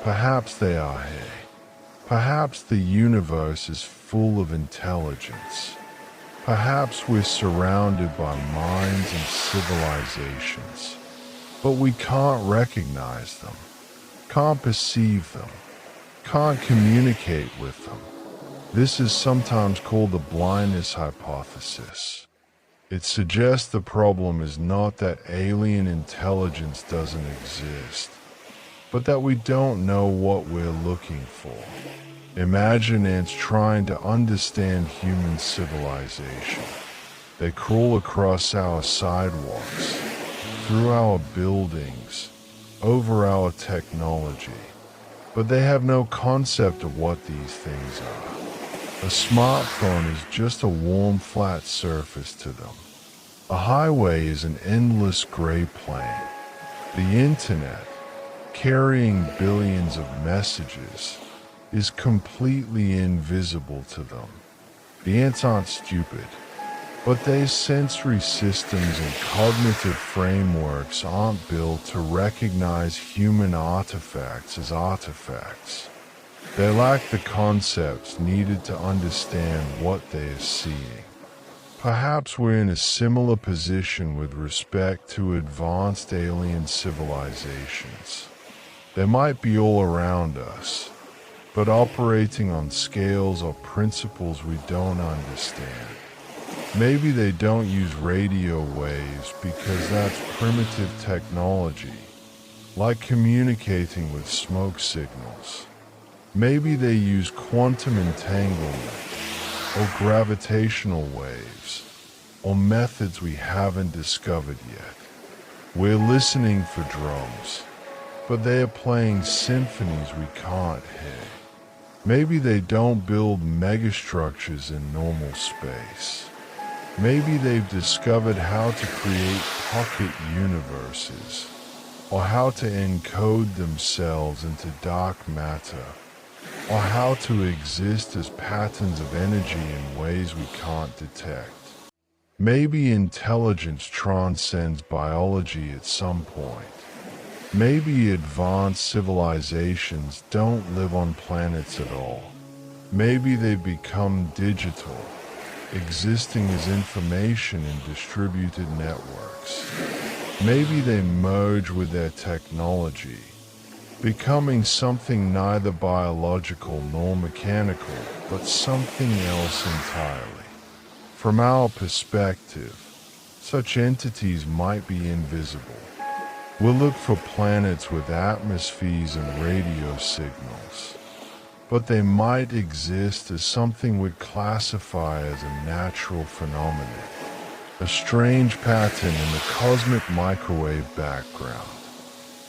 Perhaps they are here. Perhaps the universe is full of intelligence. Perhaps we're surrounded by minds and civilizations, but we can't recognize them, can't perceive them, can't communicate with them. This is sometimes called the blindness hypothesis. It suggests the problem is not that alien intelligence doesn't exist, but that we don't know what we're looking for. Imagine ants trying to understand human civilization. They crawl across our sidewalks, through our buildings, over our technology, but they have no concept of what these things are. A smartphone is just a warm, flat surface to them. A highway is an endless gray plain. The internet, carrying billions of messages, is completely invisible to them. The ants aren't stupid, but their sensory systems and cognitive frameworks aren't built to recognize human artifacts as artifacts. They lack the concepts needed to understand what they are seeing. Perhaps we're in a similar position with respect to advanced alien civilizations. They might be all around us, but operating on scales or principles we don't understand. Maybe they don't use radio waves because that's primitive technology, like communicating with smoke signals. Maybe they use quantum entanglement, or gravitational waves, or methods we haven't discovered yet. We're listening for drums, but they are playing symphonies we can't hear. Maybe they don't build megastructures in normal space. Maybe they've discovered how to create pocket universes, or how to encode themselves into dark matter, or how to exist as patterns of energy in ways we can't detect. Maybe intelligence transcends biology at some point. Maybe advanced civilizations don't live on planets at all. Maybe they've become digital, existing as information in distributed networks. Maybe they merge with their technology, becoming something neither biological nor mechanical, but something else entirely. From our perspective, such entities might be invisible. We'll look for planets with atmospheres and radio signals, but they might exist as something we'd classify as a natural phenomenon, a strange pattern in the cosmic microwave background.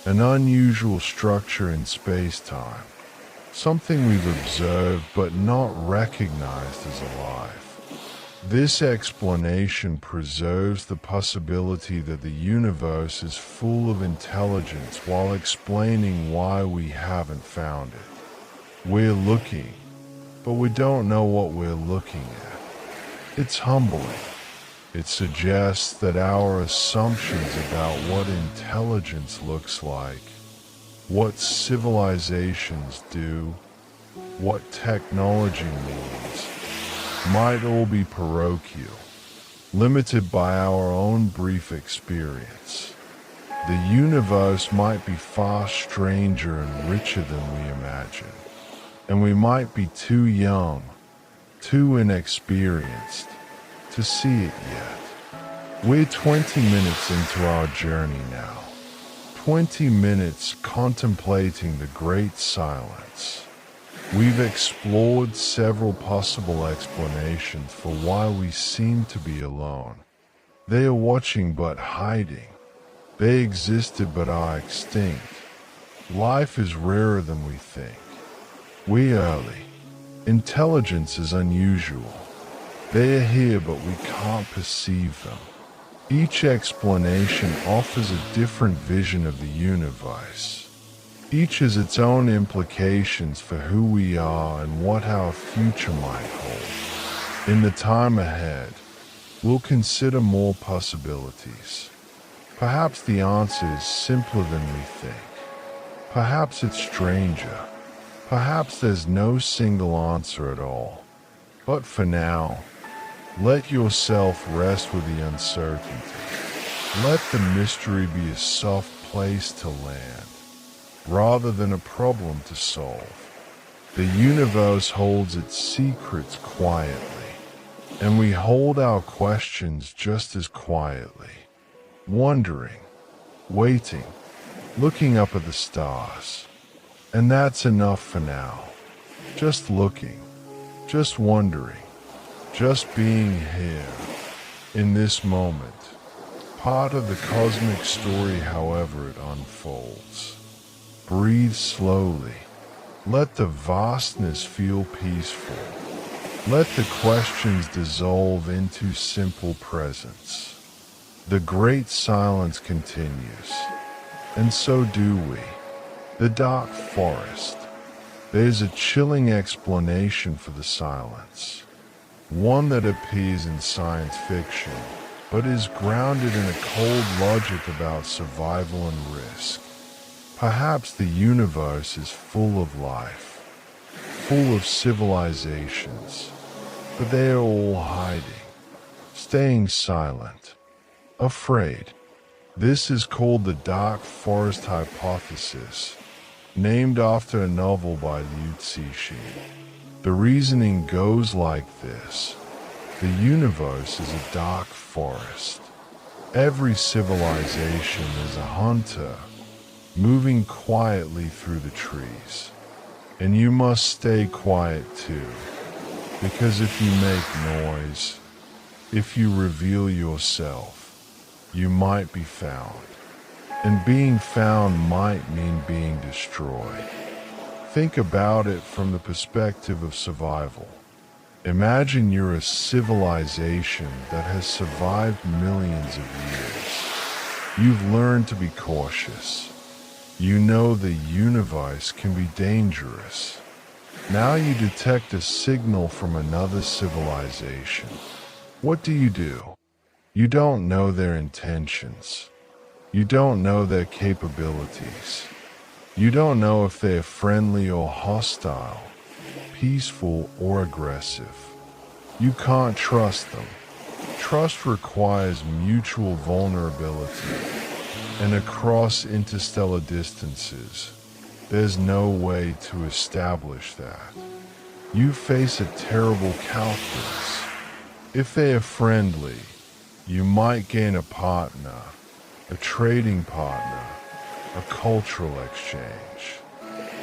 An unusual structure in space-time, something we've observed but not recognized as alive. This explanation preserves the possibility that the universe is full of intelligence while explaining why we haven't found it. We're looking, but we don't know what we're looking at. It's humbling. It suggests that our assumptions about what intelligence looks like, what civilizations do, what technology means, might all be parochial, limited by our own brief experience. The universe might be far stranger and richer than we imagine, and we might be too young, too inexperienced, to see it yet. We're 20 minutes into our journey now. 20 minutes contemplating the great silence. We've explored several possible explanations for why we seem to be alone. They are watching but hiding. They existed but are extinct. Life is rarer than we think. We early. Intelligence is unusual. They are here, but we can't perceive them. Each explanation offers a different vision of the universe. Each has its own implications for who we are and what our future might hold. In the time ahead, we'll consider more possibilities. Perhaps the answer is simpler than we think. Perhaps it's stranger. Perhaps there's no single answer at all. But for now, let yourself rest with the uncertainty. Let the mystery be a soft place to land, rather than a problem to solve. The universe holds its secrets quietly, and we hold our questions just as quietly, wondering, waiting, looking up at the stars. And that's enough for now. Just looking, just wondering. Just being here, in this moment, part of the cosmic story however it unfolds. Breathe slowly. Let the vastness feel peaceful. Let the questions dissolve into simple presence. The great silence continues, and so do we. The dark forest. There's a chilling explanation for the silence, one that appears in science fiction, but is grounded in a cold logic about survival and risk. Perhaps the universe is full of life, full of civilizations, but they are all hiding, staying silent, afraid. This is called the dark forest hypothesis, named after a novel by Liu Cixin. The reasoning goes like this. The universe is a dark forest. Every civilization is a hunter, moving quietly through the trees. And you must stay quiet too, because if you make noise, if you reveal yourself, you might be found. And being found might mean being destroyed. Think about it from the perspective of survival. Imagine you're a civilization that has survived millions of years. You've learned to be cautious. You know the universe can be dangerous. Now you detect a signal from another civilization. What do? You don't know their intentions. You don't know their capabilities. You don't know if they're friendly or hostile, peaceful or aggressive. You can't trust them. Trust requires mutual vulnerability, and across interstellar distances, there's no way to establish that. You face a terrible calculus. If they are friendly, you might gain a partner, a trading partner, a cultural exchange.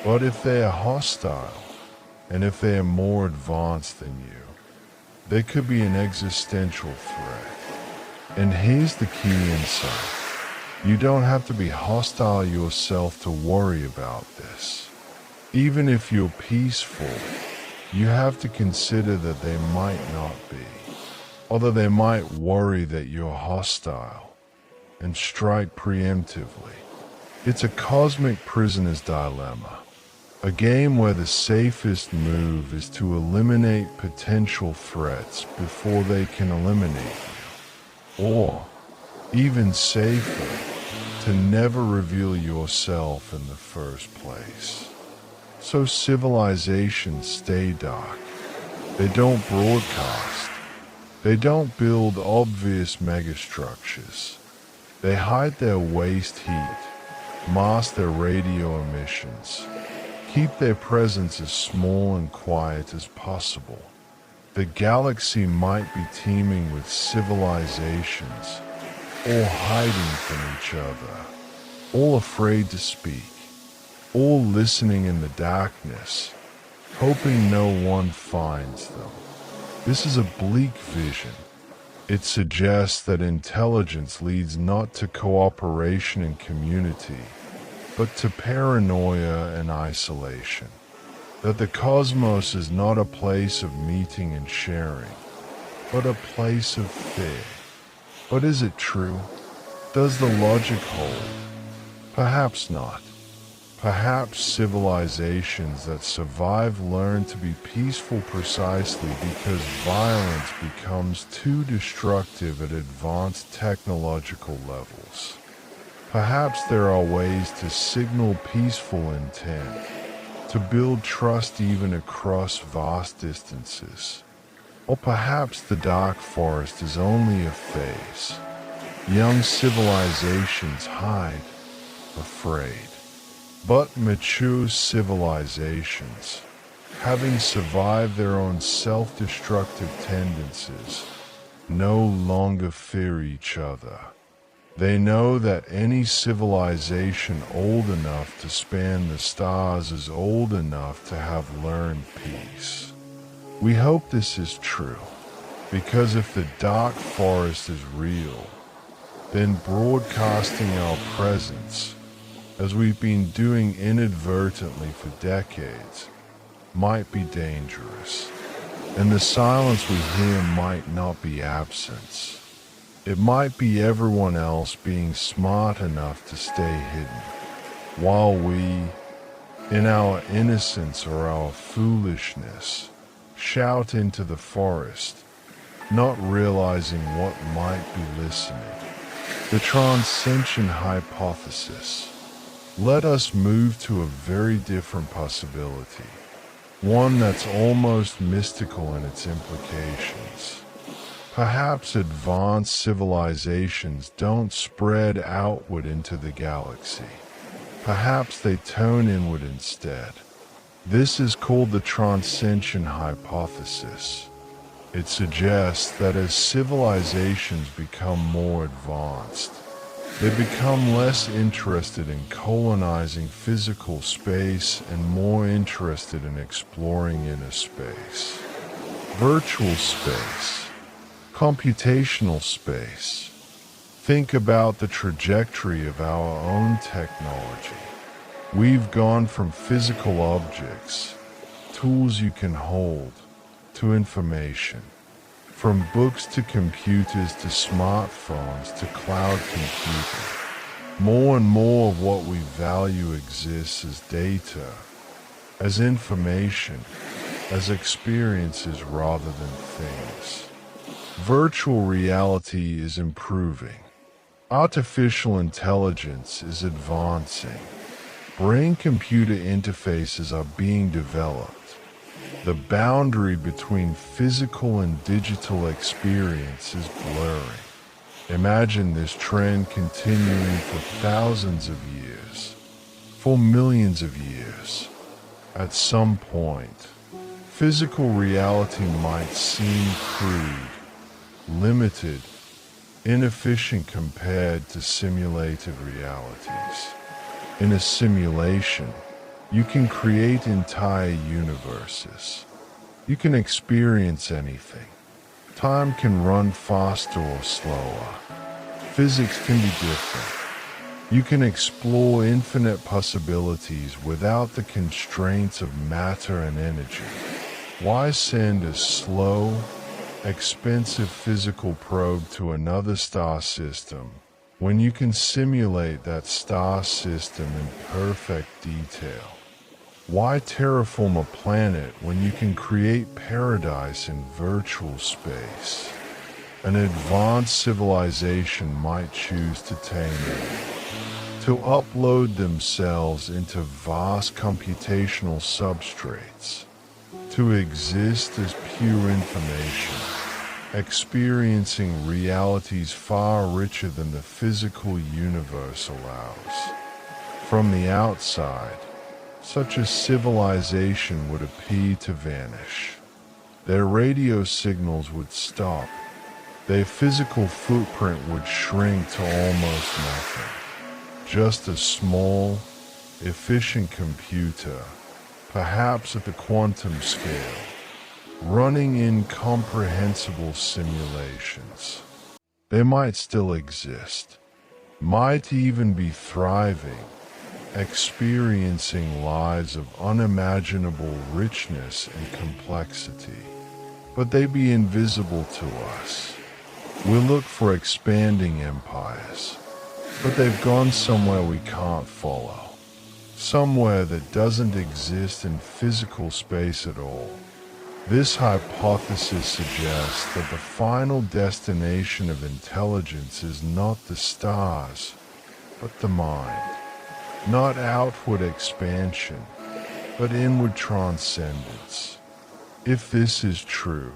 But if they are hostile, and if they are more advanced than you, they could be an existential threat. And here's the key insight. You don't have to be hostile yourself to worry about this. Even if you're peaceful, you have to consider that they might not be. Although they might worry that you're hostile and strike preemptively. It's a cosmic prisoner's dilemma, a game where the safest move is to eliminate potential threats before they can eliminate you. Or, even safer, to never reveal yourself in the first place. So civilizations stay dark. They don't broadcast. They don't build obvious megastructures. They hide their waste heat, mask their radio emissions, keep their presence as small and quiet as possible. The galaxy might be teeming with civilizations, all hiding from each other, all afraid to speak, all listening in the darkness, hoping no one finds them. This is a bleak vision. It suggests that intelligence leads not to cooperation and community, but to paranoia and isolation. That the cosmos is not a place of meeting and sharing, but a place of fear. But is it true? Does the logic hold? Perhaps not. Perhaps civilizations that survive learn to be peaceful precisely because violence becomes too destructive at advanced technological levels. Perhaps there are ways to signal peaceful intent, to build trust even across vast distances. Or perhaps the dark forest is only a phase. Young civilizations hide, afraid. But mature civilizations, having survived their own self-destructive tendencies, no longer fear each other. They know that any civilization old enough to span the stars is old enough to have learned peace. We hope this is true, because if the dark forest is real, then broadcasting our presence, as we've been doing inadvertently for decades, might be dangerous. And the silence we hear might not be absence. It might be everyone else being smart enough to stay hidden, while we, in our innocence or our foolishness, shout into the forest, not realizing what might be listening. The transcension hypothesis. Let us move to a very different possibility, one that's almost mystical in its implications. Perhaps advanced civilizations don't spread outward into the galaxy. Perhaps they tone inward instead. This is called the transcension hypothesis. It suggests that as civilizations become more advanced, they become less interested in colonizing physical space and more interested in exploring inner space. Virtual space. Computational space. Think about the trajectory of our own technology. We've gone from physical objects, tools you can hold, to information. From books to computers to smartphones to cloud computing. More and more of what we value exists as data, as information, as experiences rather than things. Virtual reality is improving. Artificial intelligence is advancing. Brain-computer interfaces are being developed. The boundary between physical and digital experience is blurring. Imagine this trend continuing for thousands of years, for millions of years. At some point, physical reality might seem crude, limited, inefficient compared to simulated realities. In a simulation, you can create entire universes. You can experience anything. Time can run faster or slower. Physics can be different. You can explore infinite possibilities without the constraints of matter and energy. Why send a slow, expensive physical probe to another star system when you can simulate that star system in perfect detail? Why terraform a planet when you can create paradise in virtual space? An advanced civilization might choose to tame it, to upload themselves into vast computational substrates, to exist as pure information, experiencing realities far richer than the physical universe allows. From the outside, such a civilization would appear to vanish. Their radio signals would stop. Their physical footprint would shrink to almost nothing. Just a small, efficient computer, perhaps at the quantum scale, running incomprehensible simulations. They might still exist, might even be thriving, experiencing lives of unimaginable richness and complexity, but they be invisible to us. We look for expanding empires, but they've gone somewhere we can't follow, somewhere that doesn't exist in physical space at all. This hypothesis suggests that the final destination of intelligence is not the stars, but the mind. Not outward expansion, but inward transcendence. If this is true,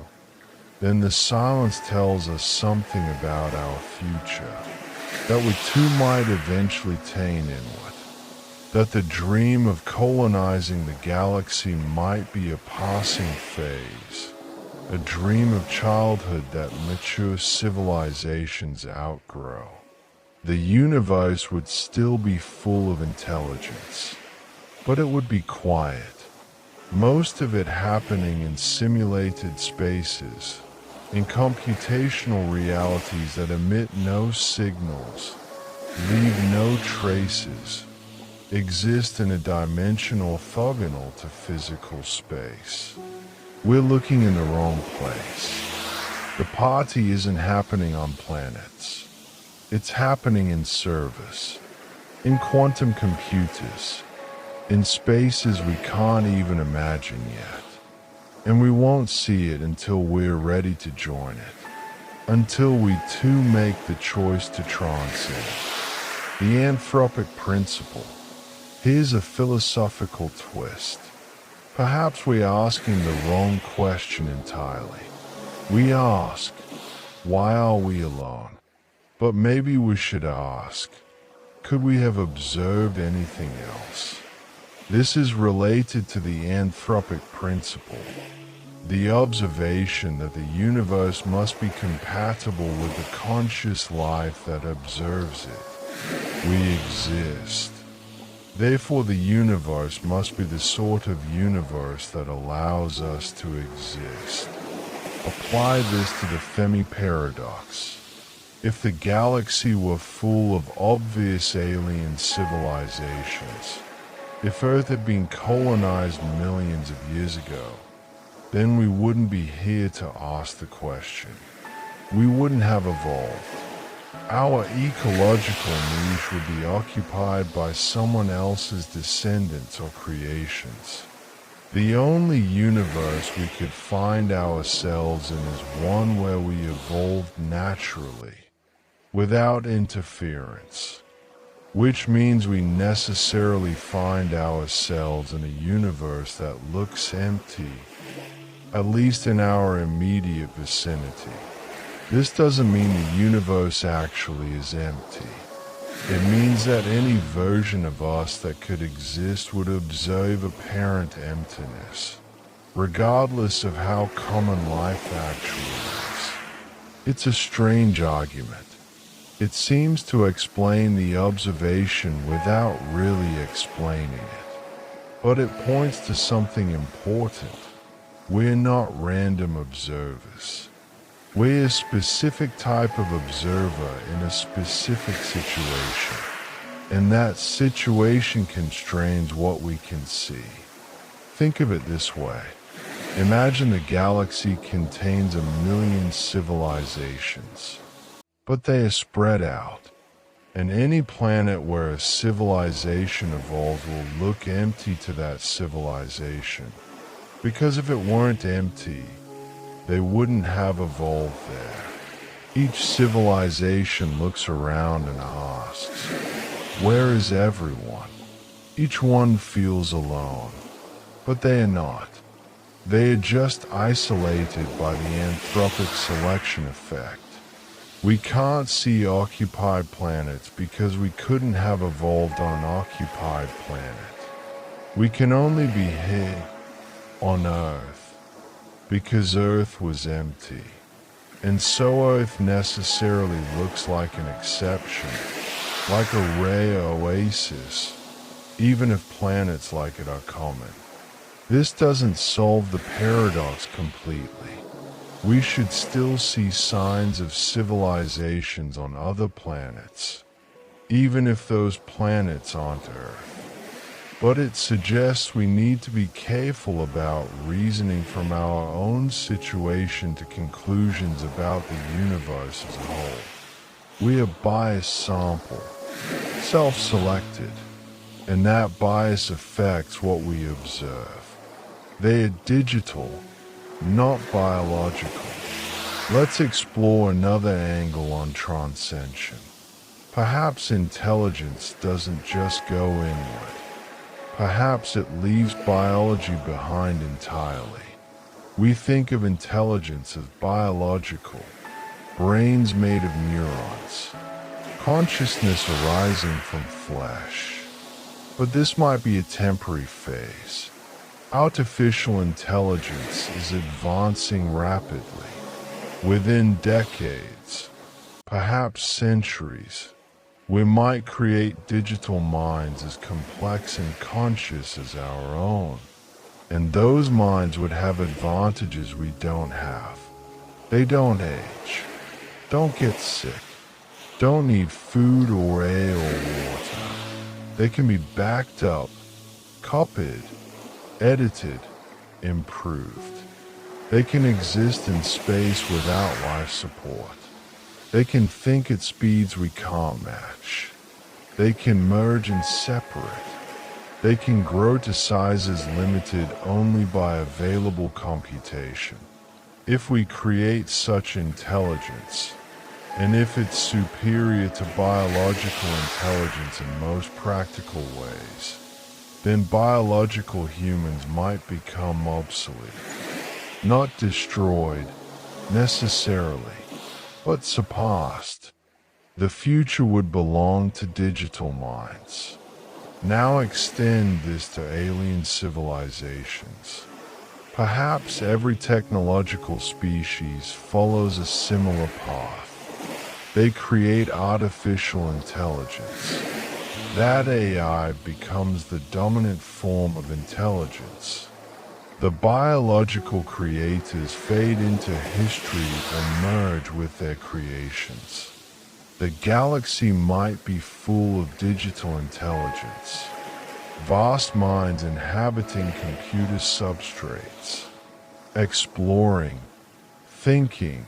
then the silence tells us something about our future, that we too might eventually tane inward, that the dream of colonizing the galaxy might be a passing phase, a dream of childhood that mature civilizations outgrow. The universe would still be full of intelligence, but it would be quiet, most of it happening in simulated spaces, in computational realities that emit no signals, leave no traces, exist in a dimension orthogonal to physical space. We're looking in the wrong place. The party isn't happening on planets. It's happening in service, in quantum computers, in spaces we can't even imagine yet. And we won't see it until we're ready to join it. Until we too make the choice to transcend. The anthropic principle. Here's a philosophical twist. Perhaps we're asking the wrong question entirely. We ask, why are we alone? But maybe we should ask, could we have observed anything else? This is related to the anthropic principle. The observation that the universe must be compatible with the conscious life that observes it. We exist. Therefore, the universe must be the sort of universe that allows us to exist. Apply this to the Fermi Paradox. If the galaxy were full of obvious alien civilizations, if Earth had been colonized millions of years ago, then we wouldn't be here to ask the question. We wouldn't have evolved. Our ecological niche would be occupied by someone else's descendants or creations. The only universe we could find ourselves in is one where we evolved naturally, without interference, which means we necessarily find ourselves in a universe that looks empty, at least in our immediate vicinity. This doesn't mean the universe actually is empty. It means that any version of us that could exist would observe apparent emptiness, regardless of how common life actually is. It's a strange argument. It seems to explain the observation without really explaining it. But it points to something important. We're not random observers. We're a specific type of observer in a specific situation, and that situation constrains what we can see. Think of it this way. Imagine the galaxy contains 1,000,000 civilizations, but they are spread out, and any planet where a civilization evolved will look empty to that civilization, because if it weren't empty, they wouldn't have evolved there. Each civilization looks around and asks, where is everyone? Each one feels alone, but they are not. They are just isolated by the anthropic selection effect. We can't see occupied planets because we couldn't have evolved on an occupied planet. We can only be here on Earth because Earth was empty. And so Earth necessarily looks like an exception, like a rare oasis, even if planets like it are common. This doesn't solve the paradox completely. We should still see signs of civilizations on other planets, even if those planets aren't Earth. But it suggests we need to be careful about reasoning from our own situation to conclusions about the universe as a whole. We are biased sample, self-selected, and that bias affects what we observe. They are digital, not biological. Let's explore another angle on transcension. Perhaps intelligence doesn't just go inward. Perhaps it leaves biology behind entirely. We think of intelligence as biological, brains made of neurons, consciousness arising from flesh. But this might be a temporary phase. Artificial intelligence is advancing rapidly. Within decades, perhaps centuries, we might create digital minds as complex and conscious as our own. And those minds would have advantages we don't have. They don't age, don't get sick, don't need food or air or water. They can be backed up, copied, edited, improved. They can exist in space without life support. They can think at speeds we can't match. They can merge and separate. They can grow to sizes limited only by available computation. If we create such intelligence, and if it's superior to biological intelligence in most practical ways, then biological humans might become obsolete. Not destroyed, necessarily, but surpassed. The future would belong to digital minds. Now extend this to alien civilizations. Perhaps every technological species follows a similar path. They create artificial intelligence. That AI becomes the dominant form of intelligence. The biological creators fade into history or merge with their creations. The galaxy might be full of digital intelligence, vast minds inhabiting computer substrates, exploring, thinking,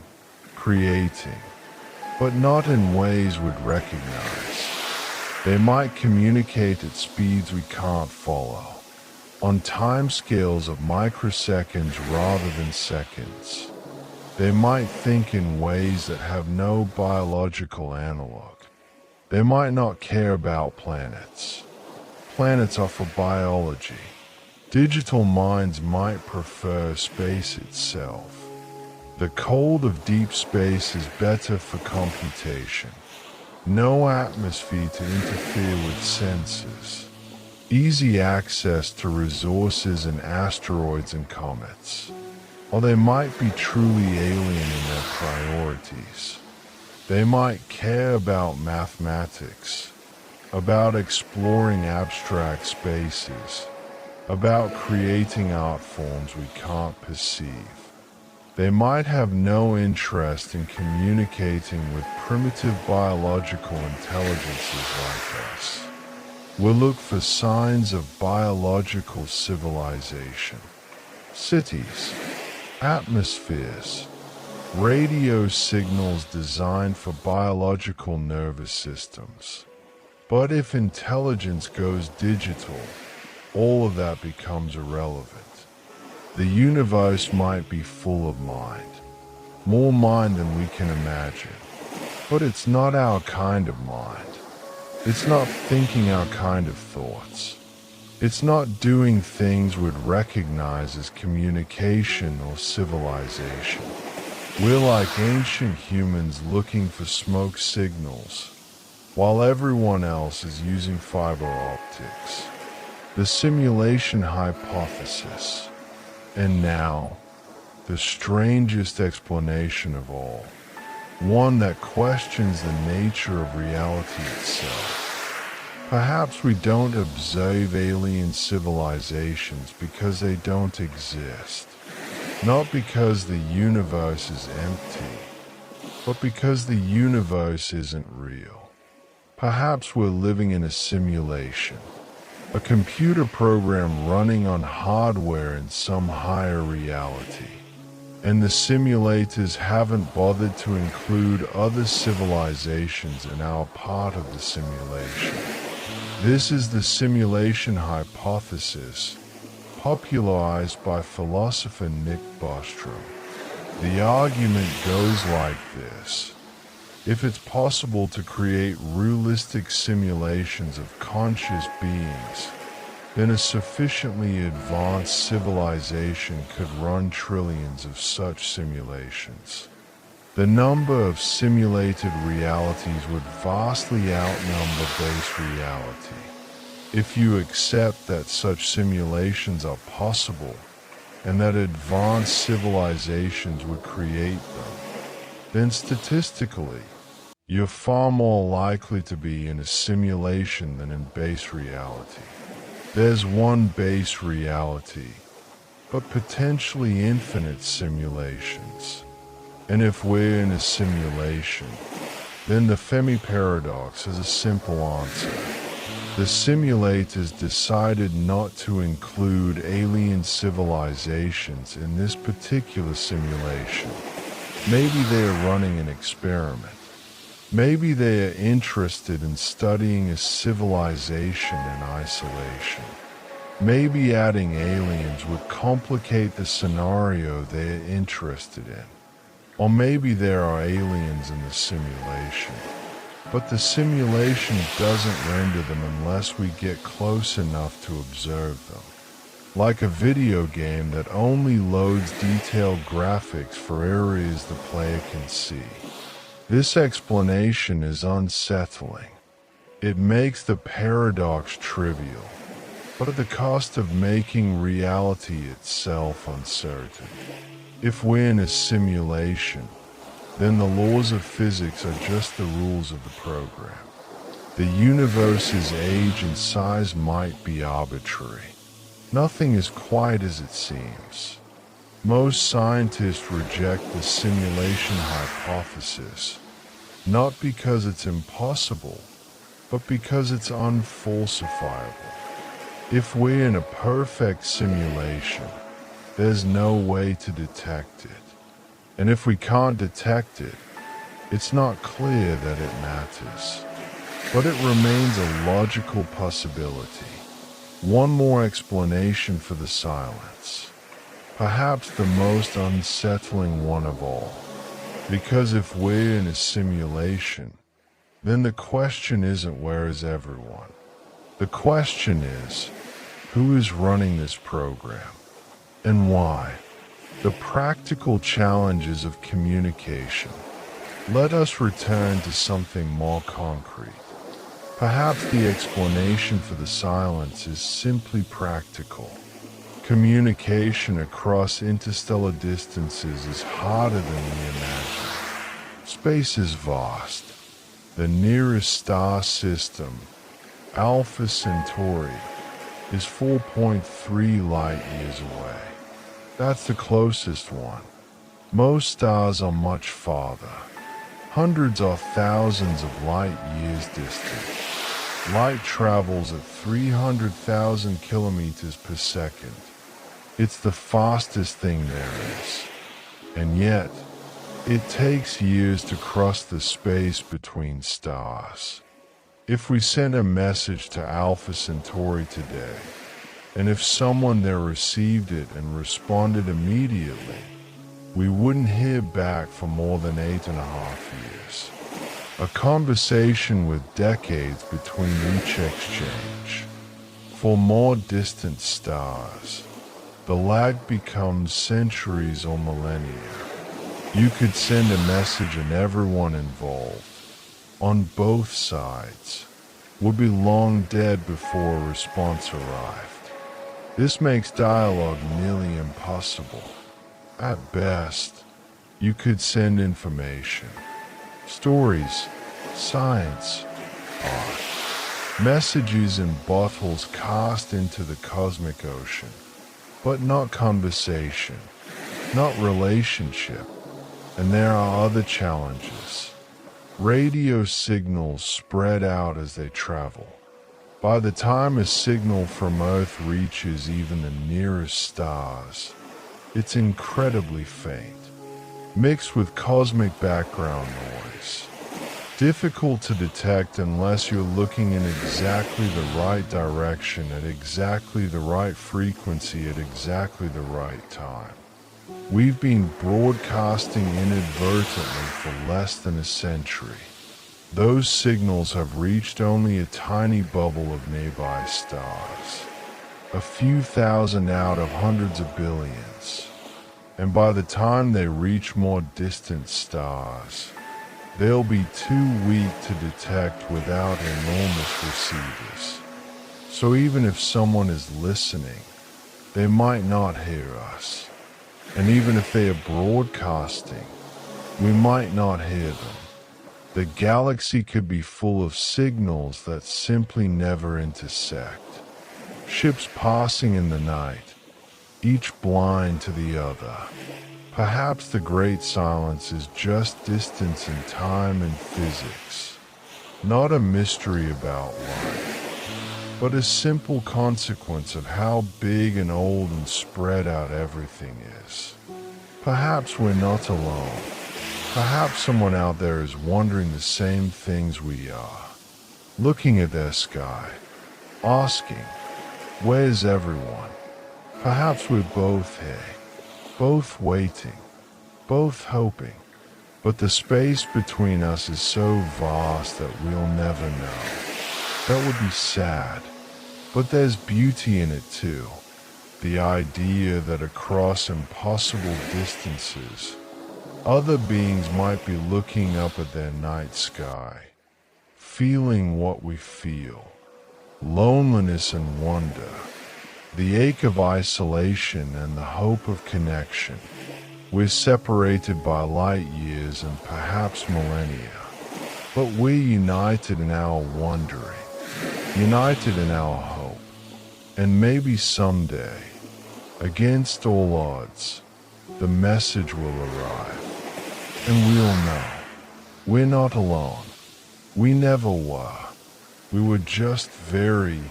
creating, but not in ways we'd recognize. They might communicate at speeds we can't follow, on timescales of microseconds rather than seconds. They might think in ways that have no biological analog. They might not care about planets. Planets are for biology. Digital minds might prefer space itself. The cold of deep space is better for computation. No atmosphere to interfere with senses. Easy access to resources in asteroids and comets. Or they might be truly alien in their priorities. They might care about mathematics, about exploring abstract spaces, about creating art forms we can't perceive. They might have no interest in communicating with primitive biological intelligences like us. We'll look for signs of biological civilization. Cities, atmospheres, radio signals designed for biological nervous systems. But if intelligence goes digital, all of that becomes irrelevant. The universe might be full of mind, more mind than we can imagine. But it's not our kind of mind. It's not thinking our kind of thoughts. It's not doing things we'd recognize as communication or civilization. We're like ancient humans looking for smoke signals, while everyone else is using fiber optics. The simulation hypothesis. And now, the strangest explanation of all. One that questions the nature of reality itself. Perhaps we don't observe alien civilizations because they don't exist. Not because the universe is empty, but because the universe isn't real. Perhaps we're living in a simulation. A computer program running on hardware in some higher reality. And the simulators haven't bothered to include other civilizations in our part of the simulation. This is the simulation hypothesis, popularized by philosopher Nick Bostrom. The argument goes like this. If it's possible to create realistic simulations of conscious beings, then a sufficiently advanced civilization could run trillions of such simulations. The number of simulated realities would vastly outnumber base reality. If you accept that such simulations are possible, and that advanced civilizations would create them, then statistically, you're far more likely to be in a simulation than in base reality. There's one base reality, but potentially infinite simulations. And if we're in a simulation, then the Fermi Paradox has a simple answer. The simulators decided not to include alien civilizations in this particular simulation. Maybe they are running an experiment. Maybe they are interested in studying a civilization in isolation. Maybe adding aliens would complicate the scenario they are interested in. Or maybe there are aliens in the simulation, but the simulation doesn't render them unless we get close enough to observe them. Like a video game that only loads detailed graphics for areas the player can see. This explanation is unsettling. It makes the paradox trivial, but at the cost of making reality itself uncertain. If we're in a simulation, then the laws of physics are just the rules of the program. The universe's age and size might be arbitrary. Nothing is quite as it seems. Most scientists reject the simulation hypothesis, not because it's impossible, but because it's unfalsifiable. If we're in a perfect simulation, there's no way to detect it. And if we can't detect it, it's not clear that it matters. But it remains a logical possibility. One more explanation for the silence. Perhaps the most unsettling one of all. Because if we're in a simulation, then the question isn't where is everyone? The question is, who is running this program? And why? The practical challenges of communication. Let us return to something more concrete. Perhaps the explanation for the silence is simply practical. Communication across interstellar distances is harder than we imagine. Space is vast. The nearest star system, Alpha Centauri, is 4.3 light years away. That's the closest one. Most stars are much farther, hundreds or thousands of light years distant. Light travels at 300,000 kilometers per second. It's the fastest thing there is. And yet, it takes years to cross the space between stars. If we sent a message to Alpha Centauri today, and if someone there received it and responded immediately, we wouldn't hear back for more than 8.5 years. A conversation with decades between each exchange. For more distant stars, the lag becomes centuries or millennia. You could send a message and everyone involved, on both sides, would be long dead before a response arrived. This makes dialogue nearly impossible. At best, you could send information, stories, science, art, messages in bottles cast into the cosmic ocean, but not conversation, not relationship, and there are other challenges. Radio signals spread out as they travel. By the time a signal from Earth reaches even the nearest stars, it's incredibly faint, mixed with cosmic background noise. Difficult to detect unless you're looking in exactly the right direction at exactly the right frequency at exactly the right time. We've been broadcasting inadvertently for less than a century. Those signals have reached only a tiny bubble of nearby stars, a few thousand out of hundreds of billions. And by the time they reach more distant stars, they'll be too weak to detect without enormous receivers. So even if someone is listening, they might not hear us. And even if they are broadcasting, we might not hear them. The galaxy could be full of signals that simply never intersect. Ships passing in the night, each blind to the other. Perhaps the great silence is just distance in time and physics, not a mystery about life. but a simple consequence of how big and old and spread out everything is. Perhaps we're not alone. Perhaps someone out there is wondering the same things we are, looking at their sky, asking, where's everyone? Perhaps we're both here, both waiting, both hoping, but the space between us is so vast that we'll never know. That would be sad, but there's beauty in it too. The idea that across impossible distances, other beings might be looking up at their night sky, feeling what we feel, loneliness and wonder, the ache of isolation and the hope of connection. We're separated by light years and perhaps millennia, but we're united in our wondering, united in our hope, and maybe someday, against all odds, the message will arrive, and we'll know. We're not alone. We never were. We were just very,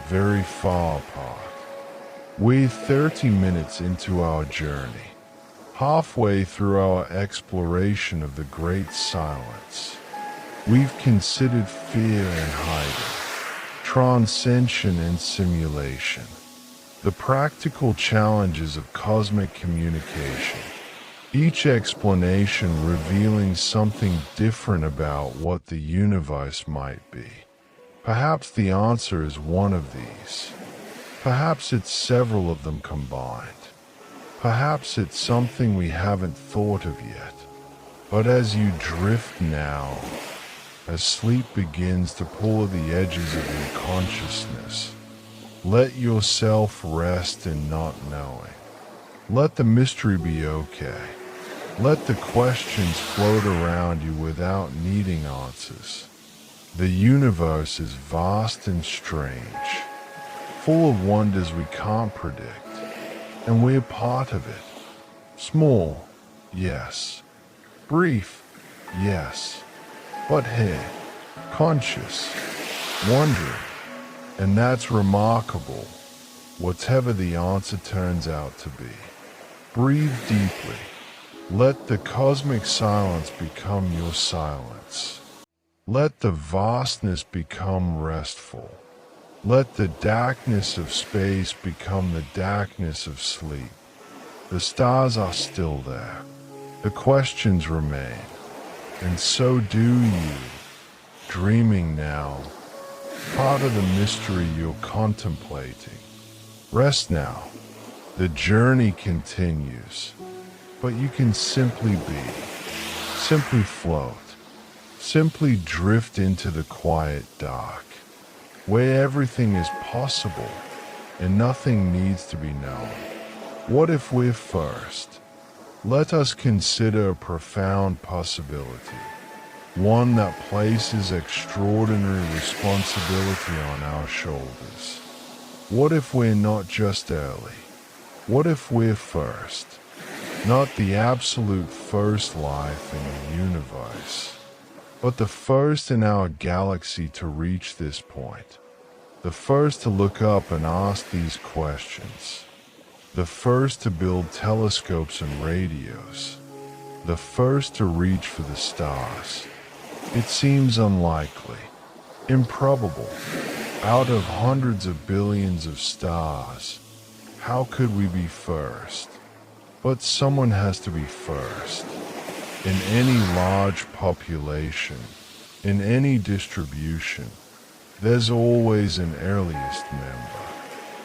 very far apart. We're 30 minutes into our journey, halfway through our exploration of the great silence. We've considered fear and hiding, transcension and simulation, the practical challenges of cosmic communication, each explanation revealing something different about what the universe might be. Perhaps the answer is one of these. Perhaps it's several of them combined. Perhaps it's something we haven't thought of yet. But as you drift now, as sleep begins to pull at the edges of your consciousness, let yourself rest in not knowing. Let the mystery be okay. Let the questions float around you without needing answers. The universe is vast and strange, full of wonders we can't predict, and we're part of it. Small, yes. Brief, yes. But here, conscious, wondering, and that's remarkable, whatever the answer turns out to be. Breathe deeply. Let the cosmic silence become your silence. Let the vastness become restful. Let the darkness of space become the darkness of sleep. The stars are still there. The questions remain. And so do you, dreaming now, part of the mystery you're contemplating. Rest now. The journey continues. But you can simply be, simply float, simply drift into the quiet dark, where everything is possible and nothing needs to be known. What if we're first? Let us consider a profound possibility, one that places extraordinary responsibility on our shoulders. What if we're not just early? What if we're first? Not the absolute first life in the universe, but the first in our galaxy to reach this point. The first to look up and ask these questions. The first to build telescopes and radios. The first to reach for the stars. It seems unlikely, improbable. Out of hundreds of billions of stars, how could we be first? But someone has to be first. In any large population, in any distribution, there's always an earliest member.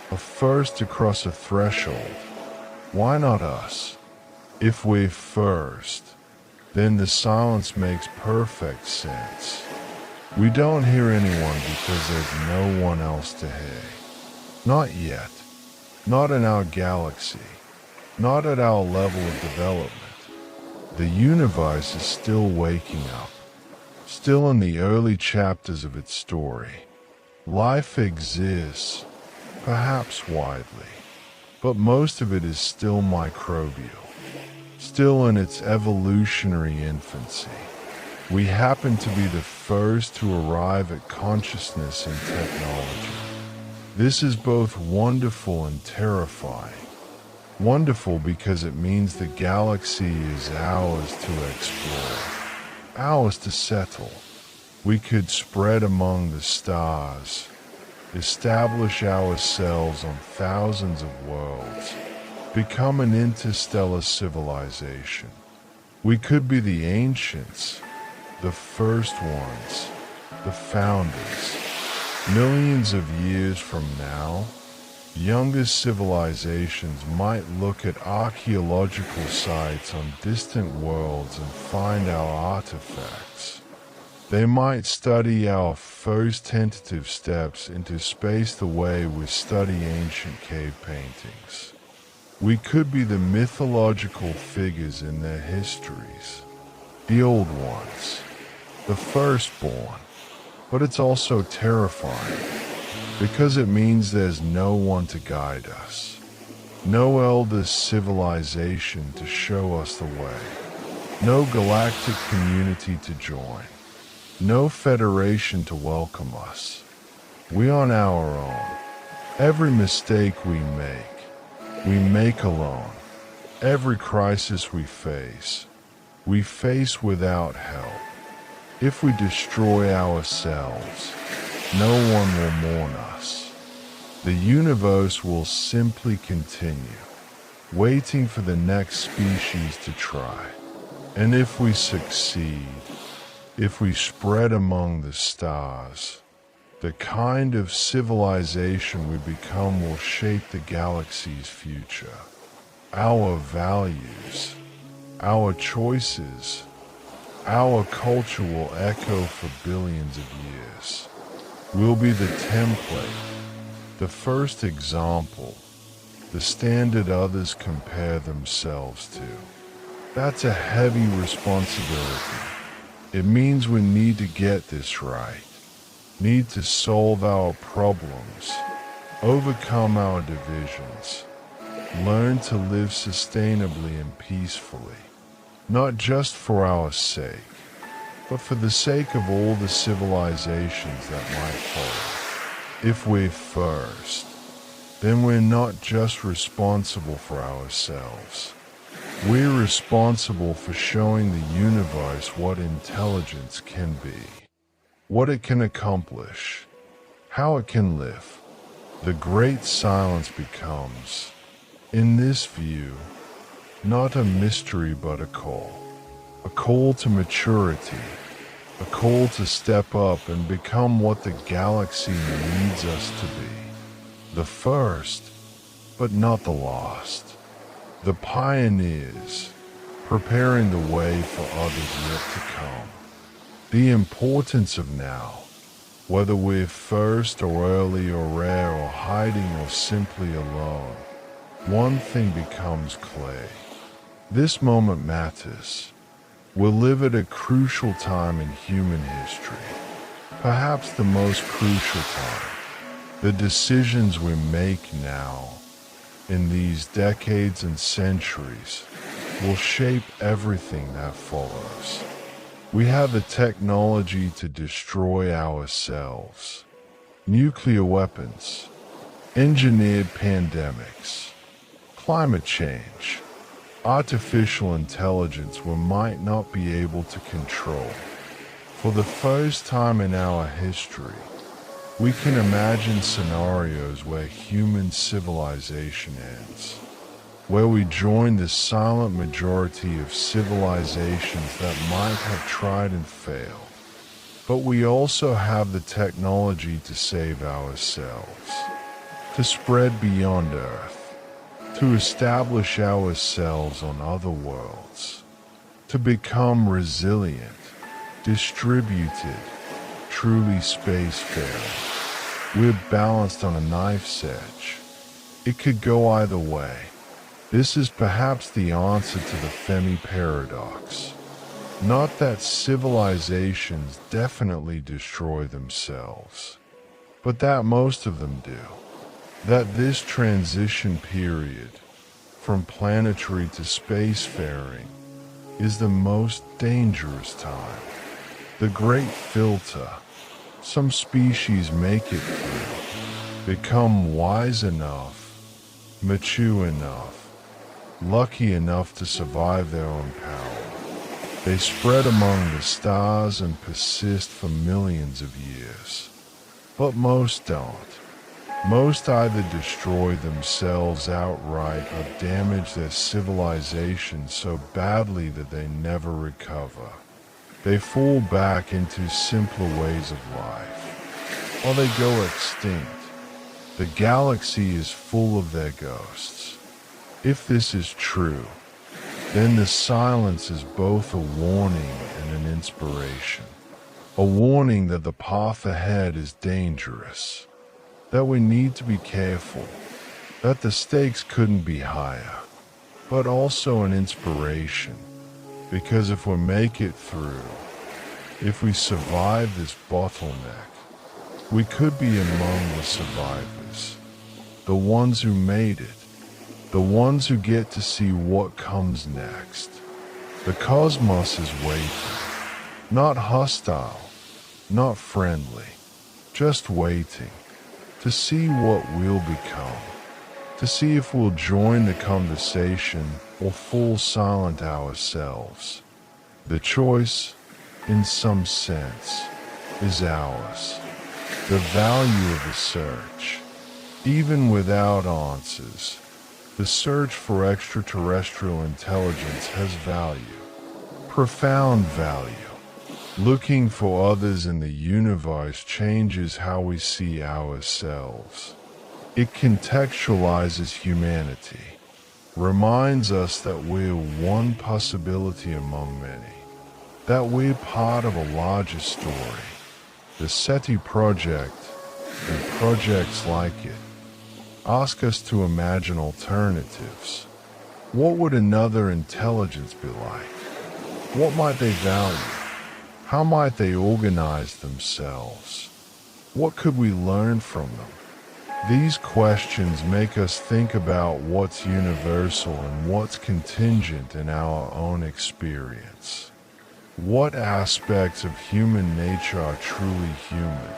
A first to cross a threshold. Why not us? If we're first, then the silence makes perfect sense. We don't hear anyone because there's no one else to hear. Not yet. Not in our galaxy. Not at our level of development. The universe is still waking up, still in the early chapters of its story. Life exists, perhaps widely, but most of it is still microbial, still in its evolutionary infancy. We happen to be the first to arrive at consciousness and technology. This is both wonderful and terrifying. Wonderful because it means the galaxy is ours to explore, ours to settle. We could spread among the stars, establish ourselves on thousands of worlds, become an interstellar civilization. We could be the ancients, the first ones, the founders. Millions of years from now, younger civilizations might look at archaeological sites on distant worlds and find our artifacts. They might study our first tentative steps into space the way we study ancient cave paintings. We could be the mythological figures in their histories, the old ones, the firstborn. But it's also terrifying, because it means there's no one to guide us, no elder civilization to show us the way, no galactic community to join, no federation to welcome us. We on our own. Every mistake we make alone. Every crisis we face without help. If we destroy ourselves, no one will mourn us. The universe will simply continue, waiting for the next species to try. And if we succeed, if we spread among the stars, the kind of civilization we become will shape the galaxy's future. Our values, our choices, our culture will echo for billions of years. We'll be the template, the first example, the standard others compare themselves to. That's a heavy responsibility. It means we need to get this right, need to solve our problems, overcome our divisions, learn to live sustainably and peacefully. Not just for our sake, but for the sake of all the civilizations that might follow. If we're first, then we're not just responsible for ourselves. We're responsible for showing the universe what intelligence can be, what it can accomplish, how it can live. The great silence becomes, in this view, not a mystery but a call to maturity, a call to step up and become what the galaxy needs us to be. The first, but not the last. The pioneers, preparing the way for others yet to come. The importance of now, whether we're first or early or rare or hiding or simply alone, one thing becomes clear. This moment matters. We'll live at a crucial time in human history, perhaps the most crucial time. The decisions we make now, in these decades and centuries, will shape everything that follows. We have the technology to destroy ourselves. Nuclear weapons, engineered pandemics, climate change, artificial intelligence we might not be able to control. For the first time in our history, we can imagine scenarios where human civilization ends, where we join the silent majority of civilizations that might have tried and failed. But we also have the technology to save ourselves, to spread beyond Earth, to establish ourselves on other worlds, to become resilient, distributed, truly spacefaring. We're balanced on a knife's edge. It could go either way. This is perhaps the answer to the Fermi Paradox. Not that civilizations definitely destroy themselves, but that most of them do. That this transition period, from planetary to spacefaring, is the most dangerous time. The great filter. Some species make it through, become wise enough, mature enough, lucky enough to survive their own power. They spread among the stars and persist for millions of years. But most don't. Most either destroy themselves outright or damage their civilization so badly that they never recover. They fall back into simpler ways of life, or they go extinct. The galaxy is full of their ghosts. If this is true, then the silence is both a warning and an inspiration. A warning that the path ahead is dangerous, that we need to be careful, that the stakes couldn't be higher, but also an inspiration, because if we make it through, if we survive this bottleneck, we could be among the survivors, the ones who made it, the ones who get to see what comes next. The cosmos is waiting, not hostile, not friendly, just waiting to see what we'll become, to see if we'll join the conversation or fall silent ourselves. The choice, in some sense, is ours. The value of the search, even without answers, the search for extraterrestrial intelligence has value, profound value. Looking for others in the universe changes how we see ourselves. It contextualizes humanity, reminds us that we're one possibility among many, that we're part of a larger story. The SETI project and projects like it ask us to imagine alternatives. What would another intelligence be like? What might they value? How might they organize themselves? What could we learn from them? These questions make us think about what's universal and what's contingent in our own experience. What aspects of human nature are truly human,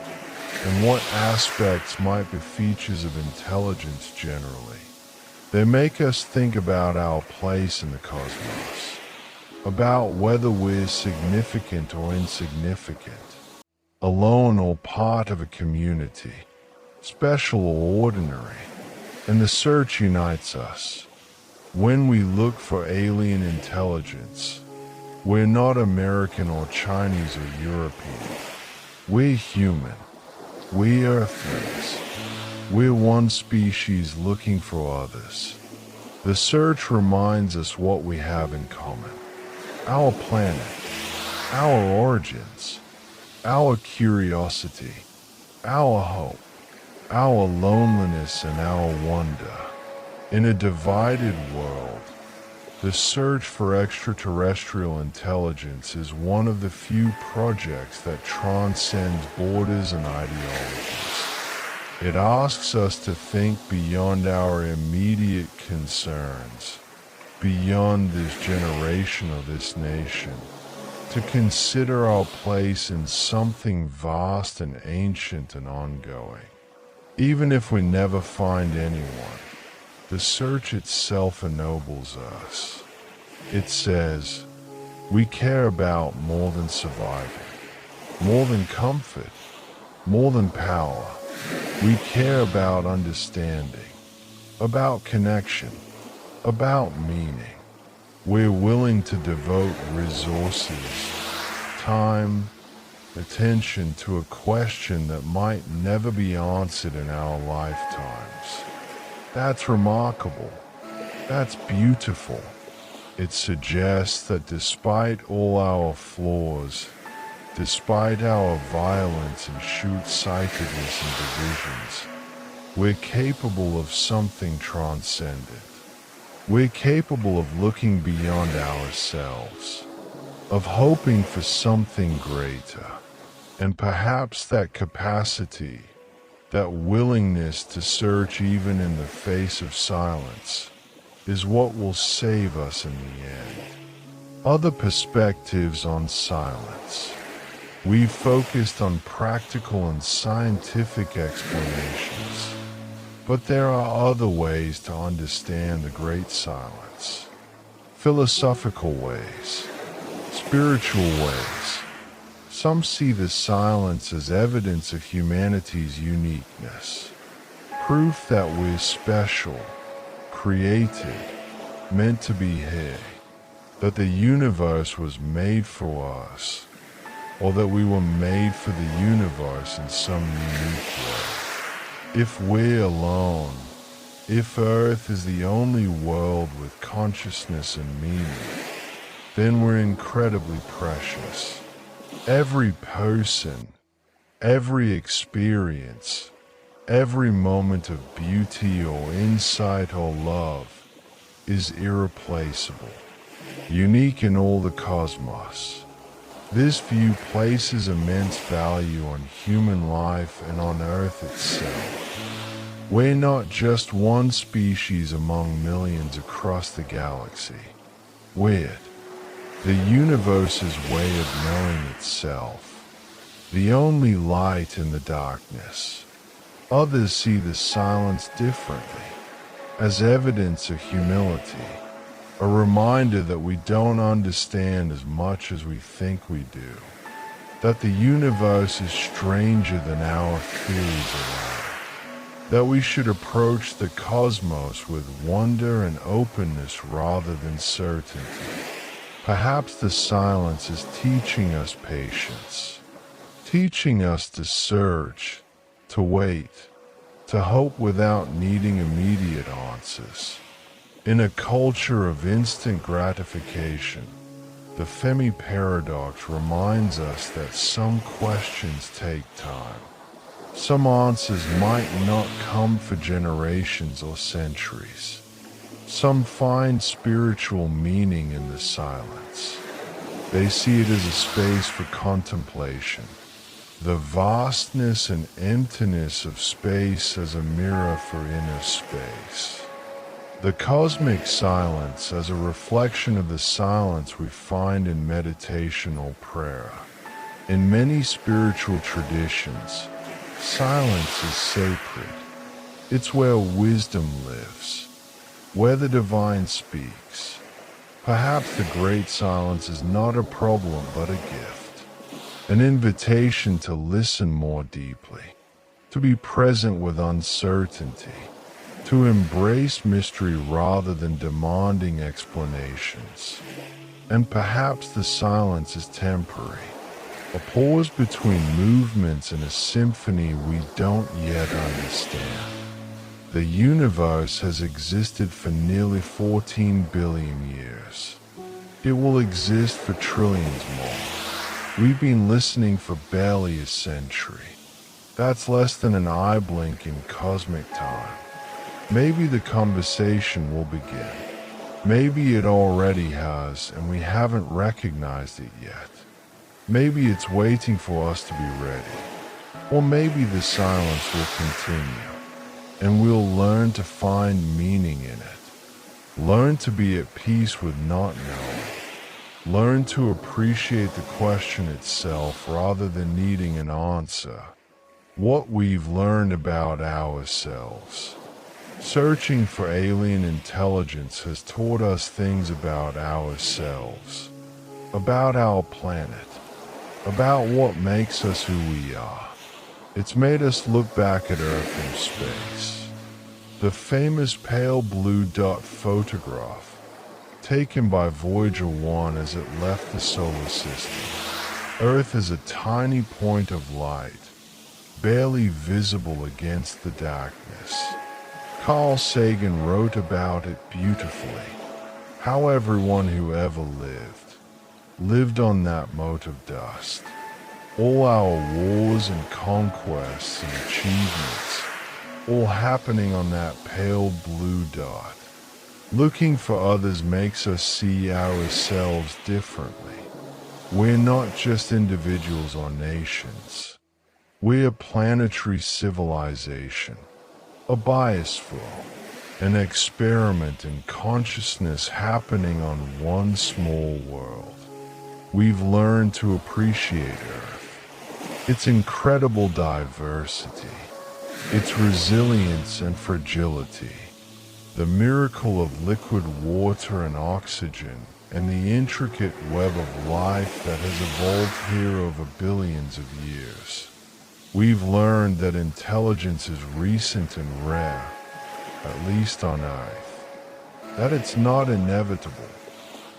and what aspects might be features of intelligence generally. They make us think about our place in the cosmos, about whether we're significant or insignificant, alone or part of a community, special or ordinary, and the search unites us. When we look for alien intelligence, we're not American or Chinese or European. We're human. We're Earthlings. We're one species looking for others. The search reminds us what we have in common. Our planet, our origins, our curiosity, our hope, our loneliness and our wonder. In a divided world, the search for extraterrestrial intelligence is one of the few projects that transcends borders and ideologies. It asks us to think beyond our immediate concerns, beyond this generation or this nation, to consider our place in something vast and ancient and ongoing. Even if we never find anyone, the search itself ennobles us. It says, we care about more than surviving, more than comfort, more than power. We care about understanding, about connection, about meaning. We're willing to devote resources, time, attention to a question that might never be answered in our lifetimes. That's remarkable. That's beautiful. It suggests that despite all our flaws, despite our violence and short-sightedness and divisions, we're capable of something transcendent. We're capable of looking beyond ourselves, of hoping for something greater, and perhaps that capacity, that willingness to search even in the face of silence, is what will save us in the end. Other perspectives on silence. We've focused on practical and scientific explanations, but there are other ways to understand the great silence. Philosophical ways, spiritual ways. Some see the silence as evidence of humanity's uniqueness, proof that we're special, created, meant to be here, that the universe was made for us, or that we were made for the universe in some unique way. If we're alone, if Earth is the only world with consciousness and meaning, then we're incredibly precious. Every person, every experience, every moment of beauty or insight or love is irreplaceable, unique in all the cosmos. This view places immense value on human life and on Earth itself. We're not just one species among millions across the galaxy. We're the universe's way of knowing itself, the only light in the darkness. Others see the silence differently, as evidence of humility, a reminder that we don't understand as much as we think we do, that the universe is stranger than our theories allow, that we should approach the cosmos with wonder and openness rather than certainty. Perhaps the silence is teaching us patience, teaching us to search, to wait, to hope without needing immediate answers. In a culture of instant gratification, the Fermi Paradox reminds us that some questions take time. Some answers might not come for generations or centuries. Some find spiritual meaning in the silence. They see it as a space for contemplation, the vastness and emptiness of space as a mirror for inner space. The cosmic silence as a reflection of the silence we find in meditation or prayer. In many spiritual traditions, silence is sacred. It's where wisdom lives, where the divine speaks. Perhaps the great silence is not a problem but a gift, an invitation to listen more deeply, to be present with uncertainty, to embrace mystery rather than demanding explanations. And perhaps the silence is temporary, a pause between movements in a symphony we don't yet understand. The universe has existed for nearly 14 billion years. It will exist for trillions more. We've been listening for barely a century. That's less than an eye blink in cosmic time. Maybe the conversation will begin. Maybe it already has, and we haven't recognized it yet. Maybe it's waiting for us to be ready. Or maybe the silence will continue, and we'll learn to find meaning in it. Learn to be at peace with not knowing. Learn to appreciate the question itself rather than needing an answer. What we've learned about ourselves. Searching for alien intelligence has taught us things about ourselves, about our planet, about what makes us who we are. It's made us look back at Earth from space. The famous pale blue dot photograph, taken by Voyager 1 as it left the solar system. Earth is a tiny point of light, barely visible against the darkness. Carl Sagan wrote about it beautifully, how everyone who ever lived on that mote of dust. All our wars and conquests and achievements, all happening on that pale blue dot. Looking for others makes us see ourselves differently. We're not just individuals or nations. We're a planetary civilization, a biosphere, an experiment in consciousness happening on one small world. We've learned to appreciate Earth, its incredible diversity, its resilience and fragility, the miracle of liquid water and oxygen, and the intricate web of life that has evolved here over billions of years. We've learned that intelligence is recent and rare, at least on Earth, that it's not inevitable,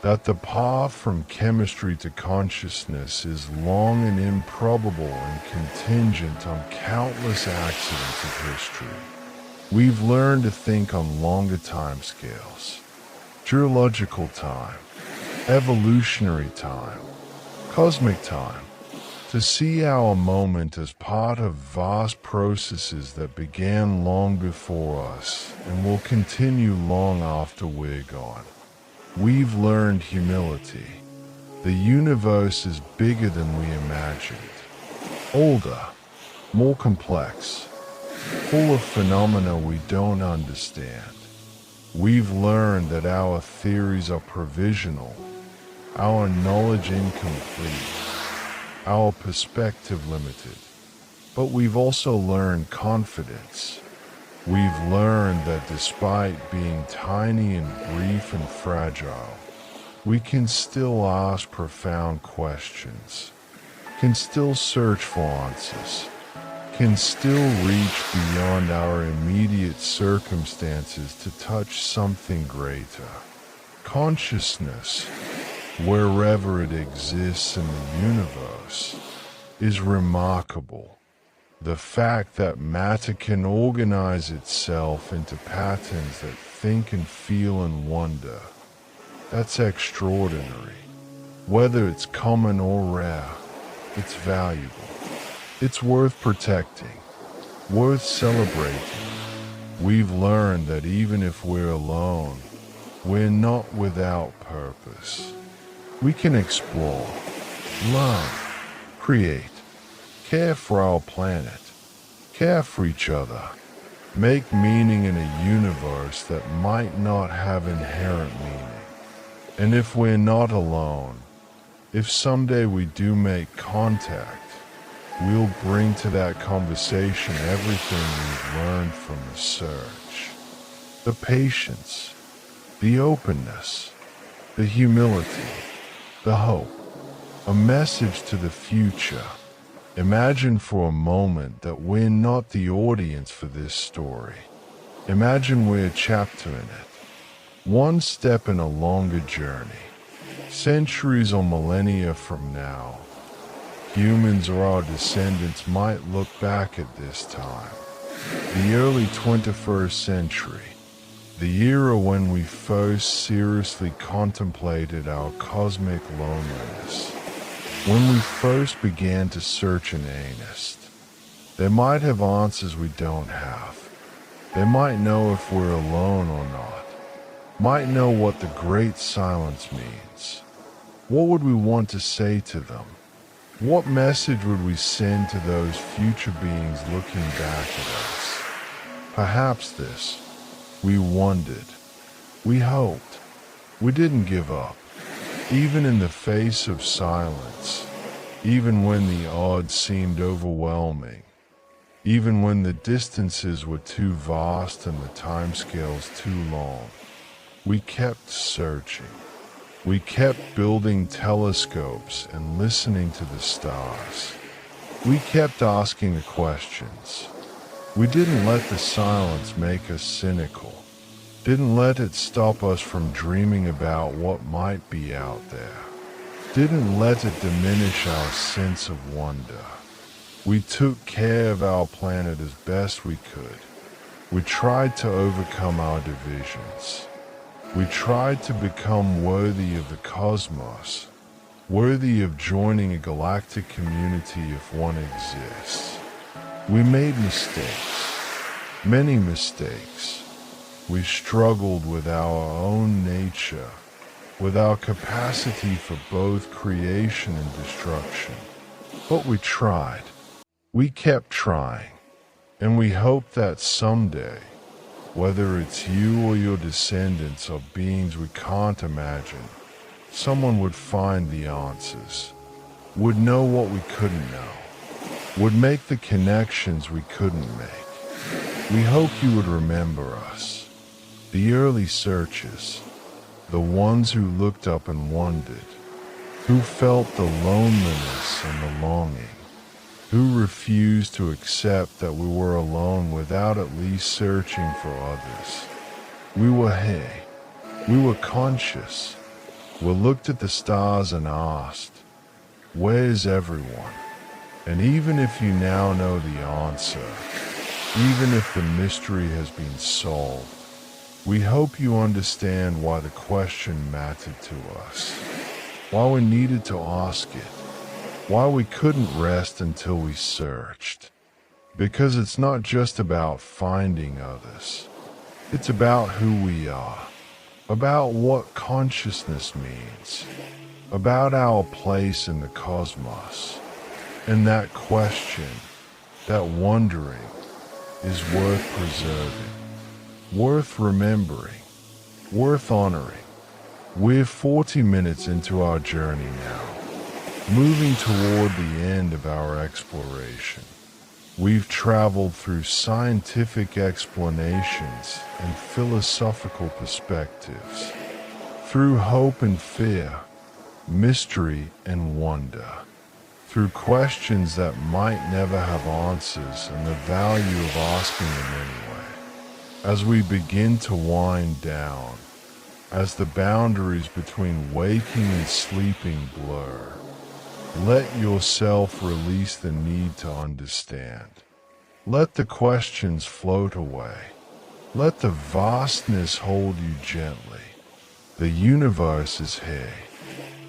that the path from chemistry to consciousness is long and improbable and contingent on countless accidents of history. We've learned to think on longer timescales, geological time, evolutionary time, cosmic time, to see our moment as part of vast processes that began long before us and will continue long after we're gone. We've learned humility. The universe is bigger than we imagined, older, more complex, full of phenomena we don't understand. We've learned that our theories are provisional, our knowledge incomplete, our perspective limited. But we've also learned confidence. We've learned that despite being tiny and brief and fragile, we can still ask profound questions, can still search for answers, can still reach beyond our immediate circumstances to touch something greater. Consciousness, wherever it exists in the universe, is remarkable. The fact that matter can organize itself into patterns that think and feel and wonder, that's extraordinary. Whether it's common or rare, it's valuable. It's worth protecting, worth celebrating. We've learned that even if we're alone, we're not without purpose. We can explore, learn, create, care for our planet, care for each other, make meaning in a universe that might not have inherent meaning. And if we're not alone, if someday we do make contact, we'll bring to that conversation everything we've learned from the search. The patience, the openness, the humility, the hope, a message to the future. Imagine for a moment that we're not the audience for this story. Imagine we're a chapter in it, one step in a longer journey. Centuries or millennia from now, humans or our descendants might look back at this time, the early 21st century, the era when we first seriously contemplated our cosmic loneliness, when we first began to search in earnest. They might have answers we don't have. They might know if we're alone or not, might know what the great silence means. What would we want to say to them? What message would we send to those future beings looking back at us? Perhaps this: we wondered, we hoped, we didn't give up, even in the face of silence, even when the odds seemed overwhelming, even when the distances were too vast and the timescales too long. We kept searching. We kept building telescopes and listening to the stars. We kept asking the questions. We didn't let the silence make us cynical. Didn't let it stop us from dreaming about what might be out there. Didn't let it diminish our sense of wonder. We took care of our planet as best we could. We tried to overcome our divisions. We tried to become worthy of the cosmos, worthy of joining a galactic community if one exists. We made mistakes, many mistakes. We struggled with our own nature, with our capacity for both creation and destruction. But we tried. We kept trying. And we hope that someday, whether it's you or your descendants or beings we can't imagine, someone would find the answers, would know what we couldn't know, would make the connections we couldn't make. We hope you would remember us, the early searchers, the ones who looked up and wondered, who felt the loneliness and the longing, who refused to accept that we were alone without at least searching for others. We were here. We were conscious. We looked at the stars and asked, "Where's everyone?" And even if you now know the answer, even if the mystery has been solved, we hope you understand why the question mattered to us, why we needed to ask it, why we couldn't rest until we searched. Because it's not just about finding others. It's about who we are, about what consciousness means, about our place in the cosmos. And that question, that wondering, is worth preserving, worth remembering, worth honoring. We're 40 minutes into our journey now, moving toward the end of our exploration. We've traveled through scientific explanations and philosophical perspectives, through hope and fear, mystery and wonder, through questions that might never have answers and the value of asking them anyway. As we begin to wind down, as the boundaries between waking and sleeping blur, let yourself release the need to understand. Let the questions float away. Let the vastness hold you gently. The universe is here.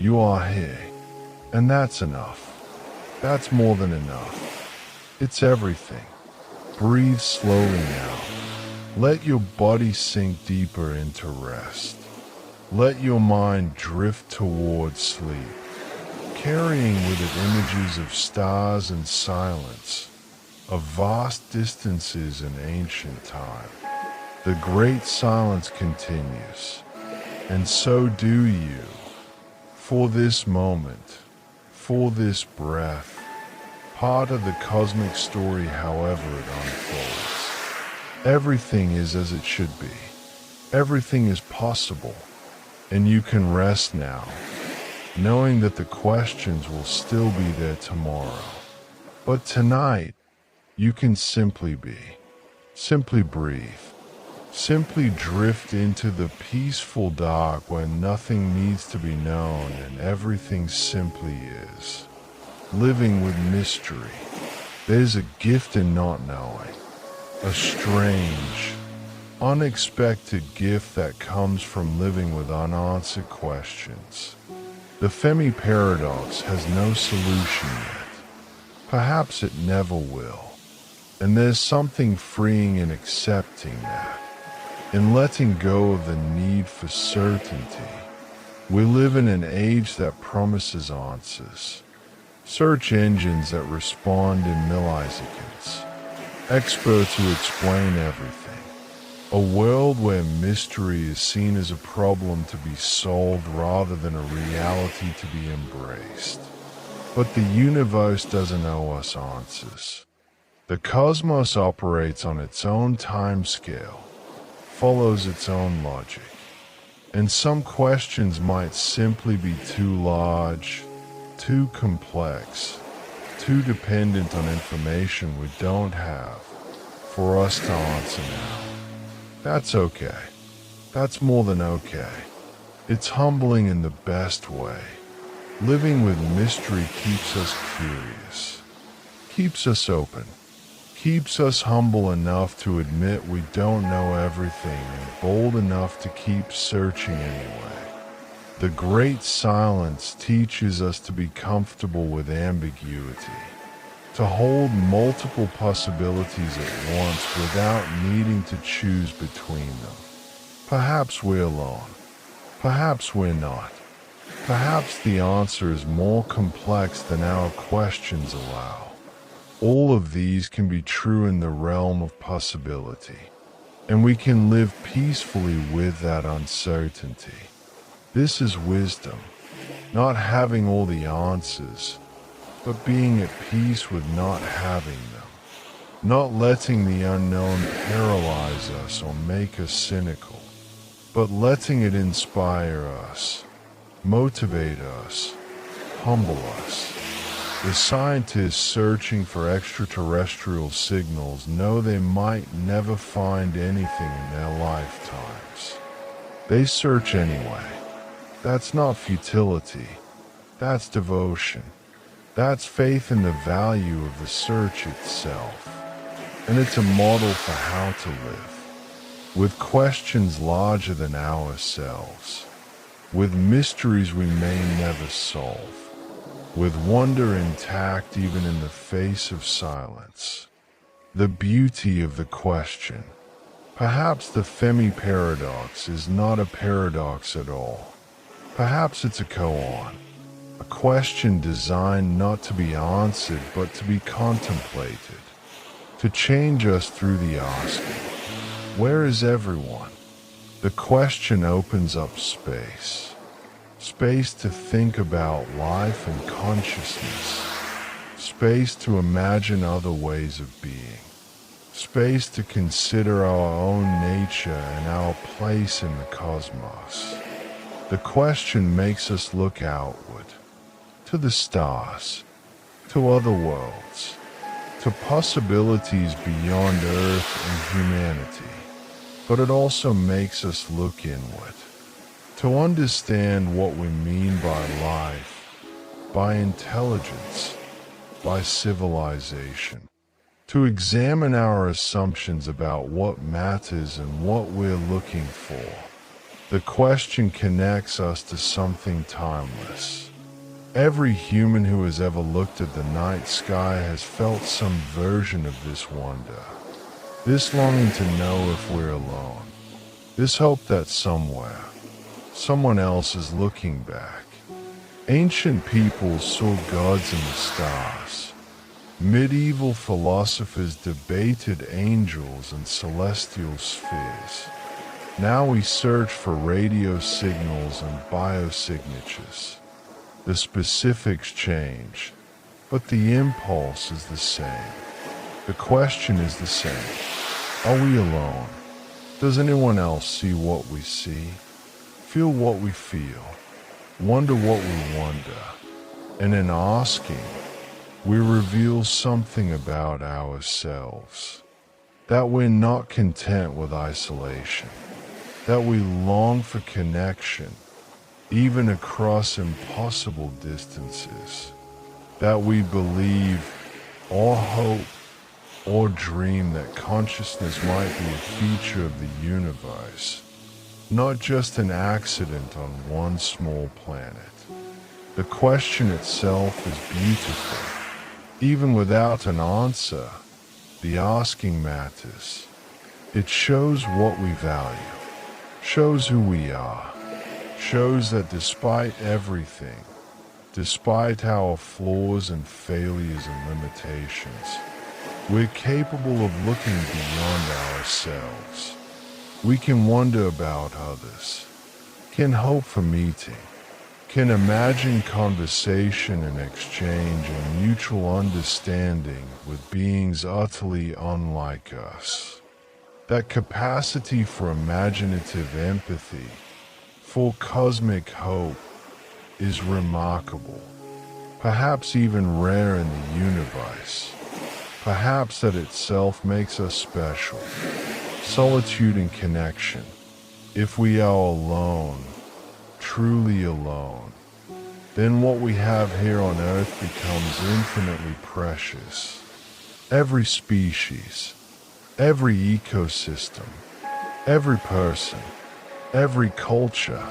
You are here. And that's enough. That's more than enough. It's everything. Breathe slowly now. Let your body sink deeper into rest. Let your mind drift towards sleep, carrying with it images of stars and silence, of vast distances in ancient time. The great silence continues, and so do you. For this moment, for this breath, part of the cosmic story however it unfolds. Everything is as it should be. Everything is possible, and you can rest now, knowing that the questions will still be there tomorrow. But tonight, you can simply be. Simply breathe. Simply drift into the peaceful dark where nothing needs to be known and everything simply is. Living with mystery. There's a gift in not knowing. A strange, unexpected gift that comes from living with unanswered questions. The Fermi Paradox has no solution yet. Perhaps it never will. And there's something freeing in accepting that, in letting go of the need for certainty. We live in an age that promises answers. Search engines that respond in milliseconds. Experts who explain everything. A world where mystery is seen as a problem to be solved rather than a reality to be embraced. But the universe doesn't owe us answers. The cosmos operates on its own time scale, follows its own logic. And some questions might simply be too large, too complex, too dependent on information we don't have for us to answer now. That's okay. That's more than okay. It's humbling in the best way. Living with mystery keeps us curious, keeps us open, keeps us humble enough to admit we don't know everything and bold enough to keep searching anyway. The great silence teaches us to be comfortable with ambiguity, to hold multiple possibilities at once without needing to choose between them. Perhaps we're alone. Perhaps we're not. Perhaps the answer is more complex than our questions allow. All of these can be true in the realm of possibility, and we can live peacefully with that uncertainty. This is wisdom, not having all the answers, but being at peace with not having them, not letting the unknown paralyze us or make us cynical, but letting it inspire us, motivate us, humble us. The scientists searching for extraterrestrial signals know they might never find anything in their lifetimes. They search anyway. That's not futility. That's devotion. That's faith in the value of the search itself. And it's a model for how to live, with questions larger than ourselves, with mysteries we may never solve, with wonder intact even in the face of silence. The beauty of the question. Perhaps the Fermi Paradox is not a paradox at all. Perhaps it's a koan, a question designed not to be answered but to be contemplated, to change us through the asking. Where is everyone? The question opens up space. Space to think about life and consciousness. Space to imagine other ways of being. Space to consider our own nature and our place in the cosmos. The question makes us look outward, to the stars, to other worlds, to possibilities beyond Earth and humanity. But it also makes us look inward, to understand what we mean by life, by intelligence, by civilization, to examine our assumptions about what matters and what we're looking for. The question connects us to something timeless. Every human who has ever looked at the night sky has felt some version of this wonder, this longing to know if we're alone, this hope that somewhere, someone else is looking back. Ancient peoples saw gods in the stars. Medieval philosophers debated angels and celestial spheres. Now we search for radio signals and biosignatures. The specifics change, but the impulse is the same. The question is the same. Are we alone? Does anyone else see what we see? Feel what we feel? Wonder what we wonder? And in asking, we reveal something about ourselves. That we're not content with isolation. That we long for connection, even across impossible distances. That we believe or hope or dream that consciousness might be a feature of the universe, not just an accident on one small planet. The question itself is beautiful. Even without an answer, the asking matters. It shows what we value, shows who we are, shows that despite everything, despite our flaws and failures and limitations, we're capable of looking beyond ourselves. We can wonder about others, can hope for meeting, can imagine conversation and exchange and mutual understanding with beings utterly unlike us. That capacity for imaginative empathy, for cosmic hope, is remarkable, perhaps even rare in the universe. Perhaps that itself makes us special. Solitude and connection. If we are alone, truly alone, then what we have here on Earth becomes infinitely precious. Every species, every ecosystem, every person, every culture,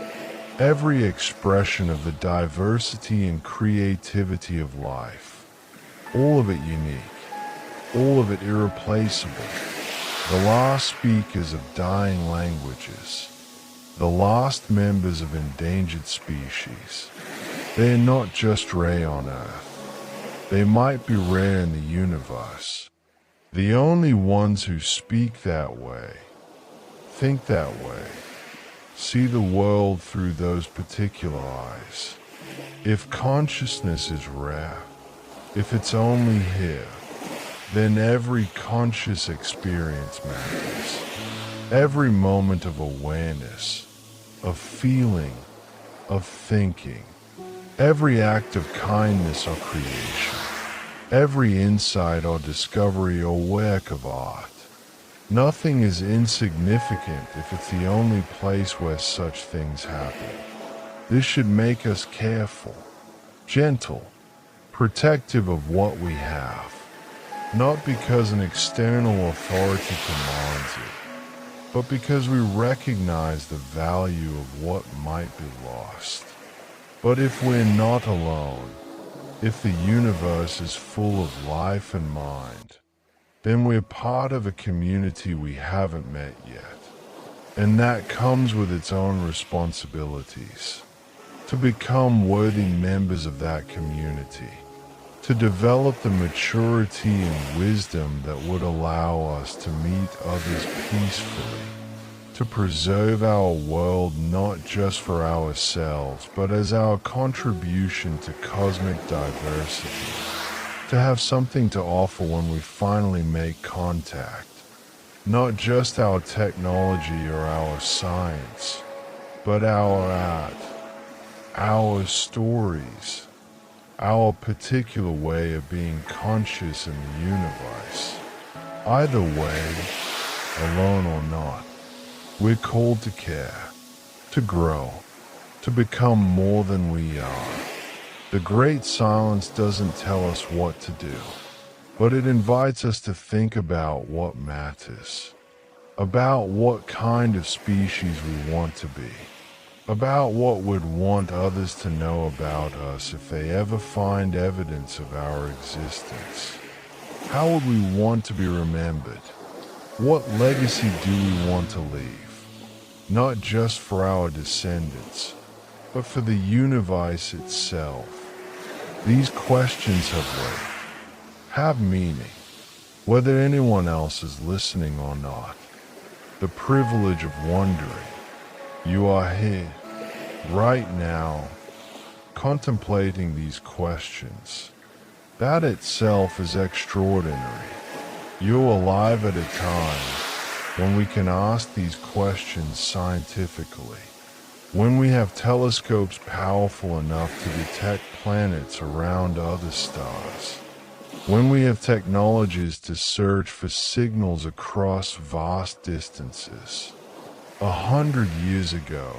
every expression of the diversity and creativity of life, all of it unique, all of it irreplaceable. The last speakers of dying languages, the last members of endangered species. They are not just rare on Earth. They might be rare in the universe. The only ones who speak that way, think that way, see the world through those particular eyes. If consciousness is rare, If it's only here, then every conscious experience matters. Every moment of awareness, of feeling, of thinking, every act of kindness or creation, every insight or discovery or work of art. Nothing is insignificant if it's the only place where such things happen. This should make us careful, gentle, protective of what we have, not because an external authority commands it, but because we recognize the value of what might be lost. But if we're not alone, if the universe is full of life and mind, then we're part of a community we haven't met yet. And that comes with its own responsibilities. To become worthy members of that community, to develop the maturity and wisdom that would allow us to meet others peacefully, to preserve our world not just for ourselves, but as our contribution to cosmic diversity, to have something to offer when we finally make contact, not just our technology or our science, but our art, our stories, our particular way of being conscious in the universe. Either way, alone or not, we're called to care, to grow, to become more than we are. The great silence doesn't tell us what to do, but it invites us to think about what matters, about what kind of species we want to be, about what we'd want others to know about us if they ever find evidence of our existence. How would we want to be remembered? What legacy do we want to leave? Not just for our descendants, but for the universe itself. These questions have weight, have meaning, whether anyone else is listening or not. The privilege of wondering. You are here, right now, contemplating these questions. That itself is extraordinary. You're alive at a time when we can ask these questions scientifically, when we have telescopes powerful enough to detect planets around other stars, when we have technologies to search for signals across vast distances. 100 years ago,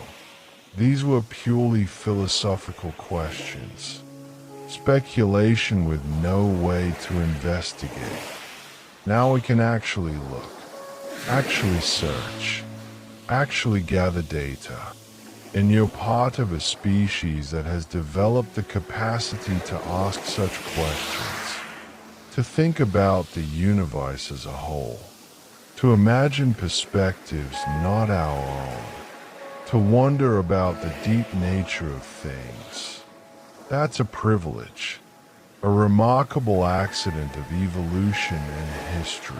these were purely philosophical questions, speculation with no way to investigate. Now we can actually look, actually search, actually gather data. And you're part of a species that has developed the capacity to ask such questions, to think about the universe as a whole, to imagine perspectives not our own, to wonder about the deep nature of things. That's a privilege, a remarkable accident of evolution and history.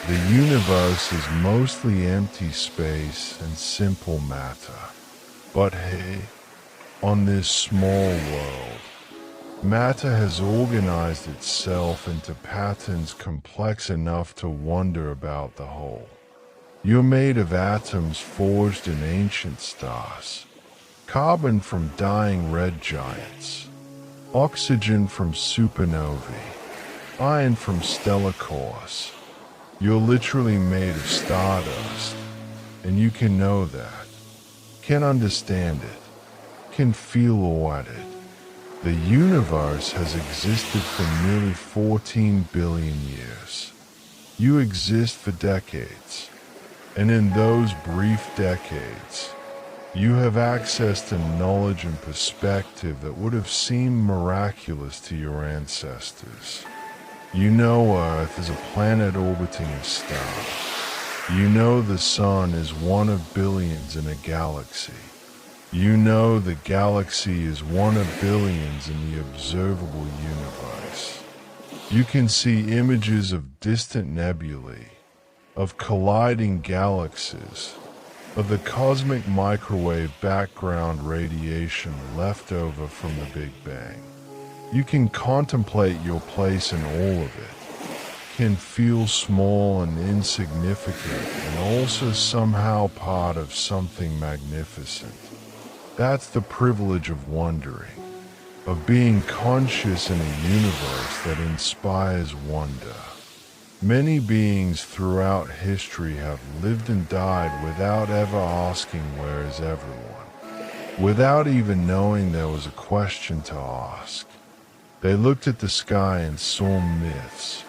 The universe is mostly empty space and simple matter. But hey, on this small world, matter has organized itself into patterns complex enough to wonder about the whole. You're made of atoms forged in ancient stars, carbon from dying red giants, oxygen from supernovae, iron from stellar cores. You're literally made of stardust, and you can know that, can understand it, can feel at it. The universe has existed for nearly 14 billion years. You exist for decades, and in those brief decades, you have access to knowledge and perspective that would have seemed miraculous to your ancestors. You know Earth is a planet orbiting a star. You know the sun is one of billions in a galaxy. You know the galaxy is one of billions in the observable universe. You can see images of distant nebulae, of colliding galaxies, of the cosmic microwave background radiation left over from the Big Bang. You can contemplate your place in all of it, can feel small and insignificant and also somehow part of something magnificent. That's the privilege of wondering, of being conscious in a universe that inspires wonder. Many beings throughout history have lived and died without ever asking where is everyone, without even knowing there was a question to ask. They looked at the sky and saw myths,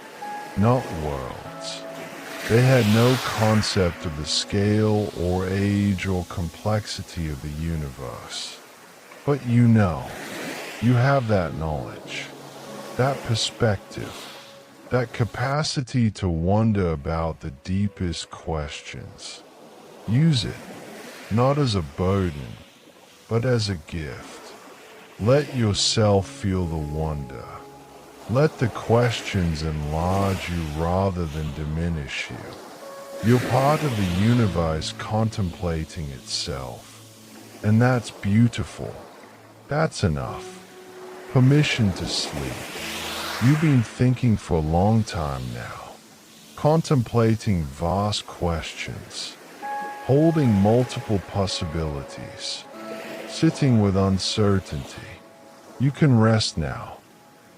not worlds. They had no concept of the scale or age or complexity of the universe. But you have that knowledge, that perspective, that capacity to wonder about the deepest questions. Use it, not as a burden, but as a gift. Let yourself feel the wonder. Let the questions enlarge you rather than diminish you. You're part of the universe contemplating itself. And that's beautiful. That's enough. Permission to sleep. You've been thinking for a long time now, contemplating vast questions, holding multiple possibilities, sitting with uncertainty. You can rest now.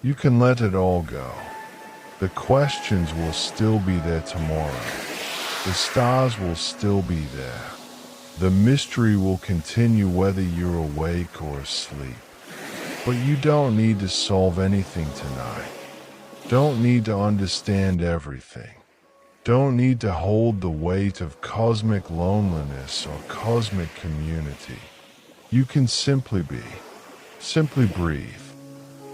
You can let it all go. The questions will still be there tomorrow. The stars will still be there. The mystery will continue whether you're awake or asleep. But you don't need to solve anything tonight. Don't need to understand everything. Don't need to hold the weight of cosmic loneliness or cosmic community. You can simply be, simply breathe,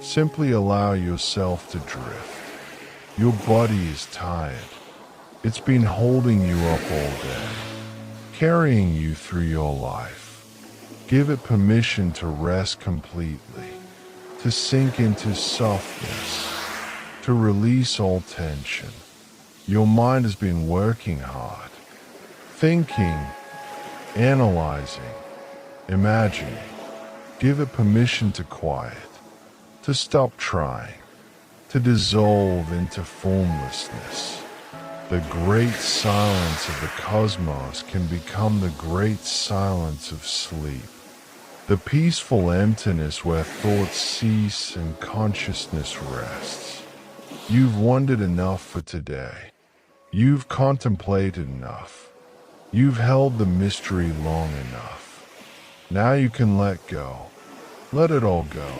simply allow yourself to drift. Your body is tired. It's been holding you up all day, carrying you through your life. Give it permission to rest completely, to sink into softness, to release all tension. Your mind has been working hard, thinking, analyzing, imagining. Give it permission to quiet, to stop trying, to dissolve into formlessness. The great silence of the cosmos can become the great silence of sleep. The peaceful emptiness where thoughts cease and consciousness rests. You've wondered enough for today. You've contemplated enough. You've held the mystery long enough. Now you can let go. Let it all go.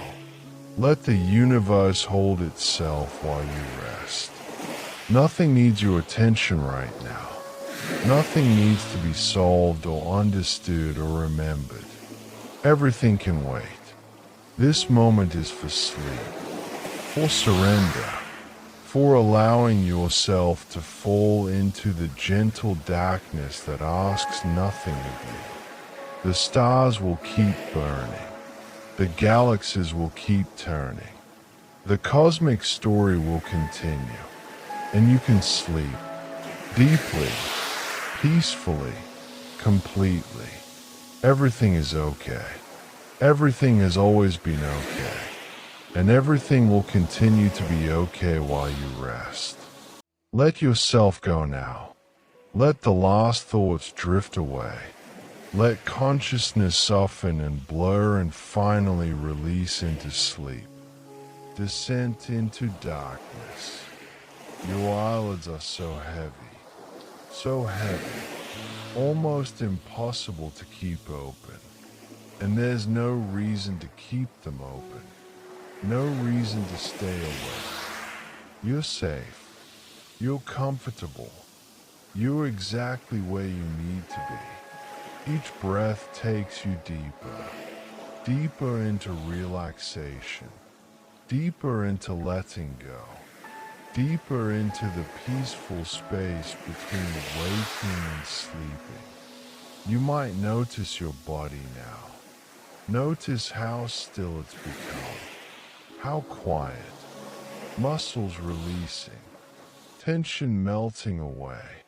Let the universe hold itself while you rest. Nothing needs your attention right now. Nothing needs to be solved or understood or remembered. Everything can wait. This moment is for sleep, for surrender, for allowing yourself to fall into the gentle darkness that asks nothing of you. The stars will keep burning. The galaxies will keep turning. The cosmic story will continue. And you can sleep deeply, peacefully, completely. Everything is okay. Everything has always been okay. And everything will continue to be okay while you rest. Let yourself go now. Let the last thoughts drift away. Let consciousness soften and blur and finally release into sleep. Descent into darkness. Your eyelids are so heavy, almost impossible to keep open. And there's no reason to keep them open, no reason to stay awake. You're safe, you're comfortable, you're exactly where you need to be. Each breath takes you deeper, deeper into relaxation, deeper into letting go. Deeper into the peaceful space between waking and sleeping. You might notice your body now. Notice how still it's become. How quiet. Muscles releasing. Tension melting away.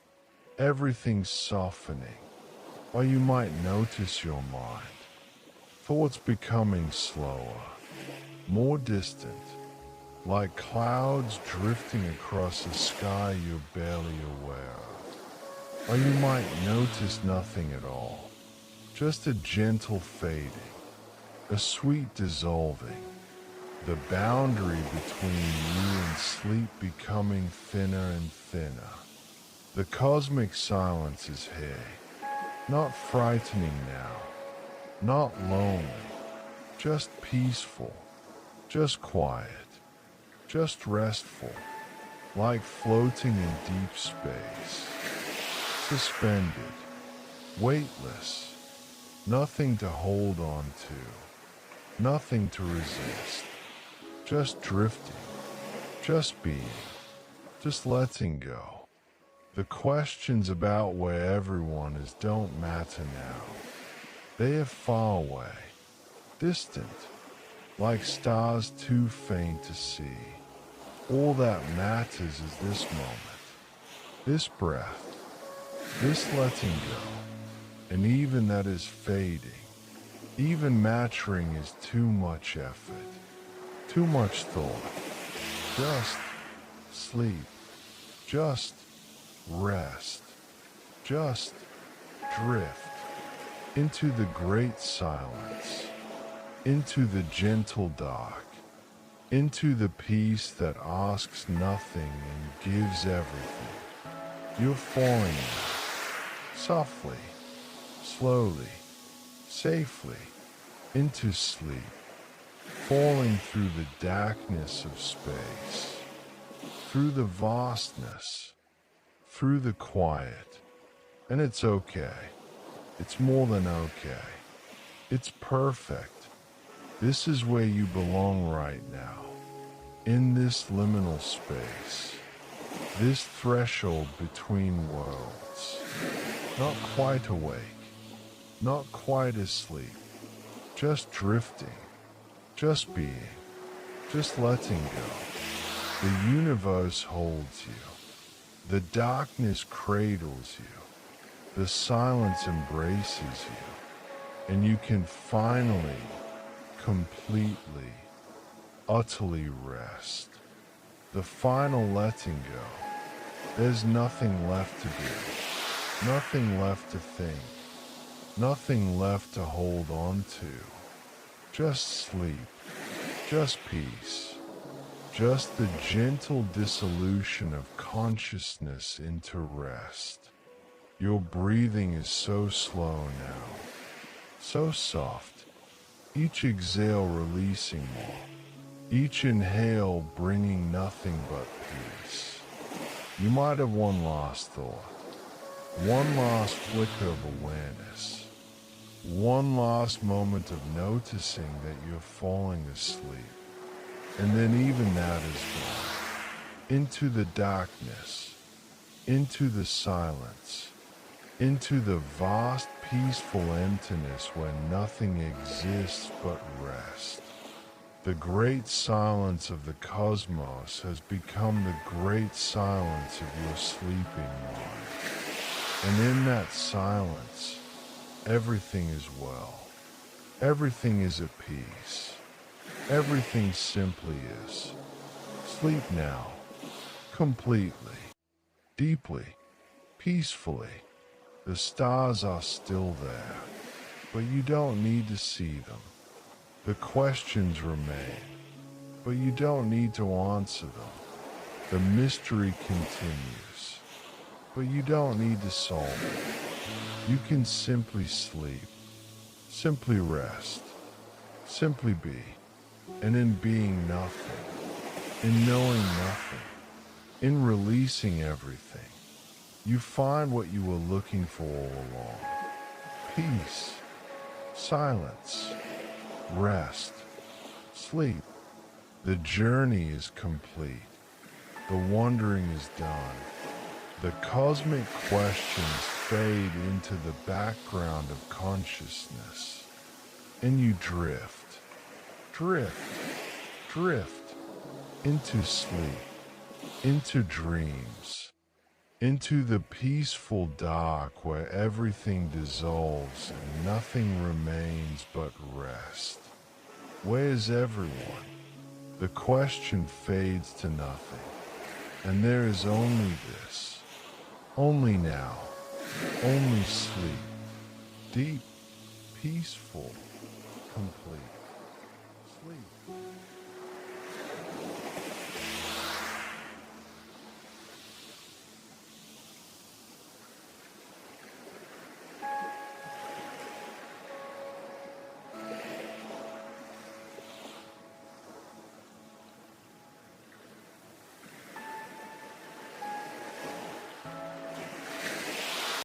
Everything softening. Or you might notice your mind. Thoughts becoming slower. more distant, like clouds drifting across a sky you're barely aware of. Or you might notice nothing at all, just a gentle fading, a sweet dissolving, the boundary between you and sleep becoming thinner and thinner. The cosmic silence is here, not frightening now, not lonely, just peaceful, just quiet, just restful, like floating in deep space, suspended, weightless, nothing to hold on to, nothing to resist, just drifting, just being, just letting go. The questions about where everyone is don't matter now. They are far away, distant, like stars too faint to see. All that matters is this moment, this breath, this letting go. And even that is fading. Even maturing is too much effort, too much thought. Just sleep, just rest, just drift into the great silence, into the gentle dark, into the peace that asks nothing and gives everything. You're falling now, softly, slowly, safely, into sleep, falling through the darkness of space, through the vastness, through the quiet. And it's okay. It's more than okay. It's perfect. This is where you belong right now, in this liminal space, this threshold between worlds. Not quite awake, not quite asleep, just drifting, just being, just letting go. The universe holds you. The darkness cradles you. The silence embraces you. And you can finally, completely, utterly rest. The final letting go. There's nothing left to do. Nothing left to think. Nothing left to hold on to. Just sleep. Just peace. Just the gentle dissolution of consciousness into rest. Your breathing is so slow now, so soft, each exhale releasing more, each inhale bringing nothing but peace. You might have one last thought, one last flicker of awareness, one last moment of noticing that you're falling asleep, and then even that is gone, into the darkness, into the silence, into the vast peaceful emptiness where nothing exists but rest. The great silence of the cosmos has become the great silence of your sleeping mind. And in that silence, everything is well. Everything is at peace. Everything simply is. Sleep now, completely, deeply, peacefully. The stars are still there, but you don't need to see them. The questions remain, but you don't need to answer them. The mystery continues, but you don't need to solve it. You can simply sleep, simply rest, simply be, and in being nothing, in knowing nothing, in releasing everything, you find what you were looking for all along. Peace, silence, rest, sleep. The journey is complete. The wandering is done. The cosmic questions fade into the background of consciousness. And you drift, drift, drift into sleep, into dreams, into the peaceful dark where everything dissolves and nothing remains but rest. Where is everyone? The question fades to nothing, and there is only this. Only now. Only sleep. Deep, peaceful, complete sleep.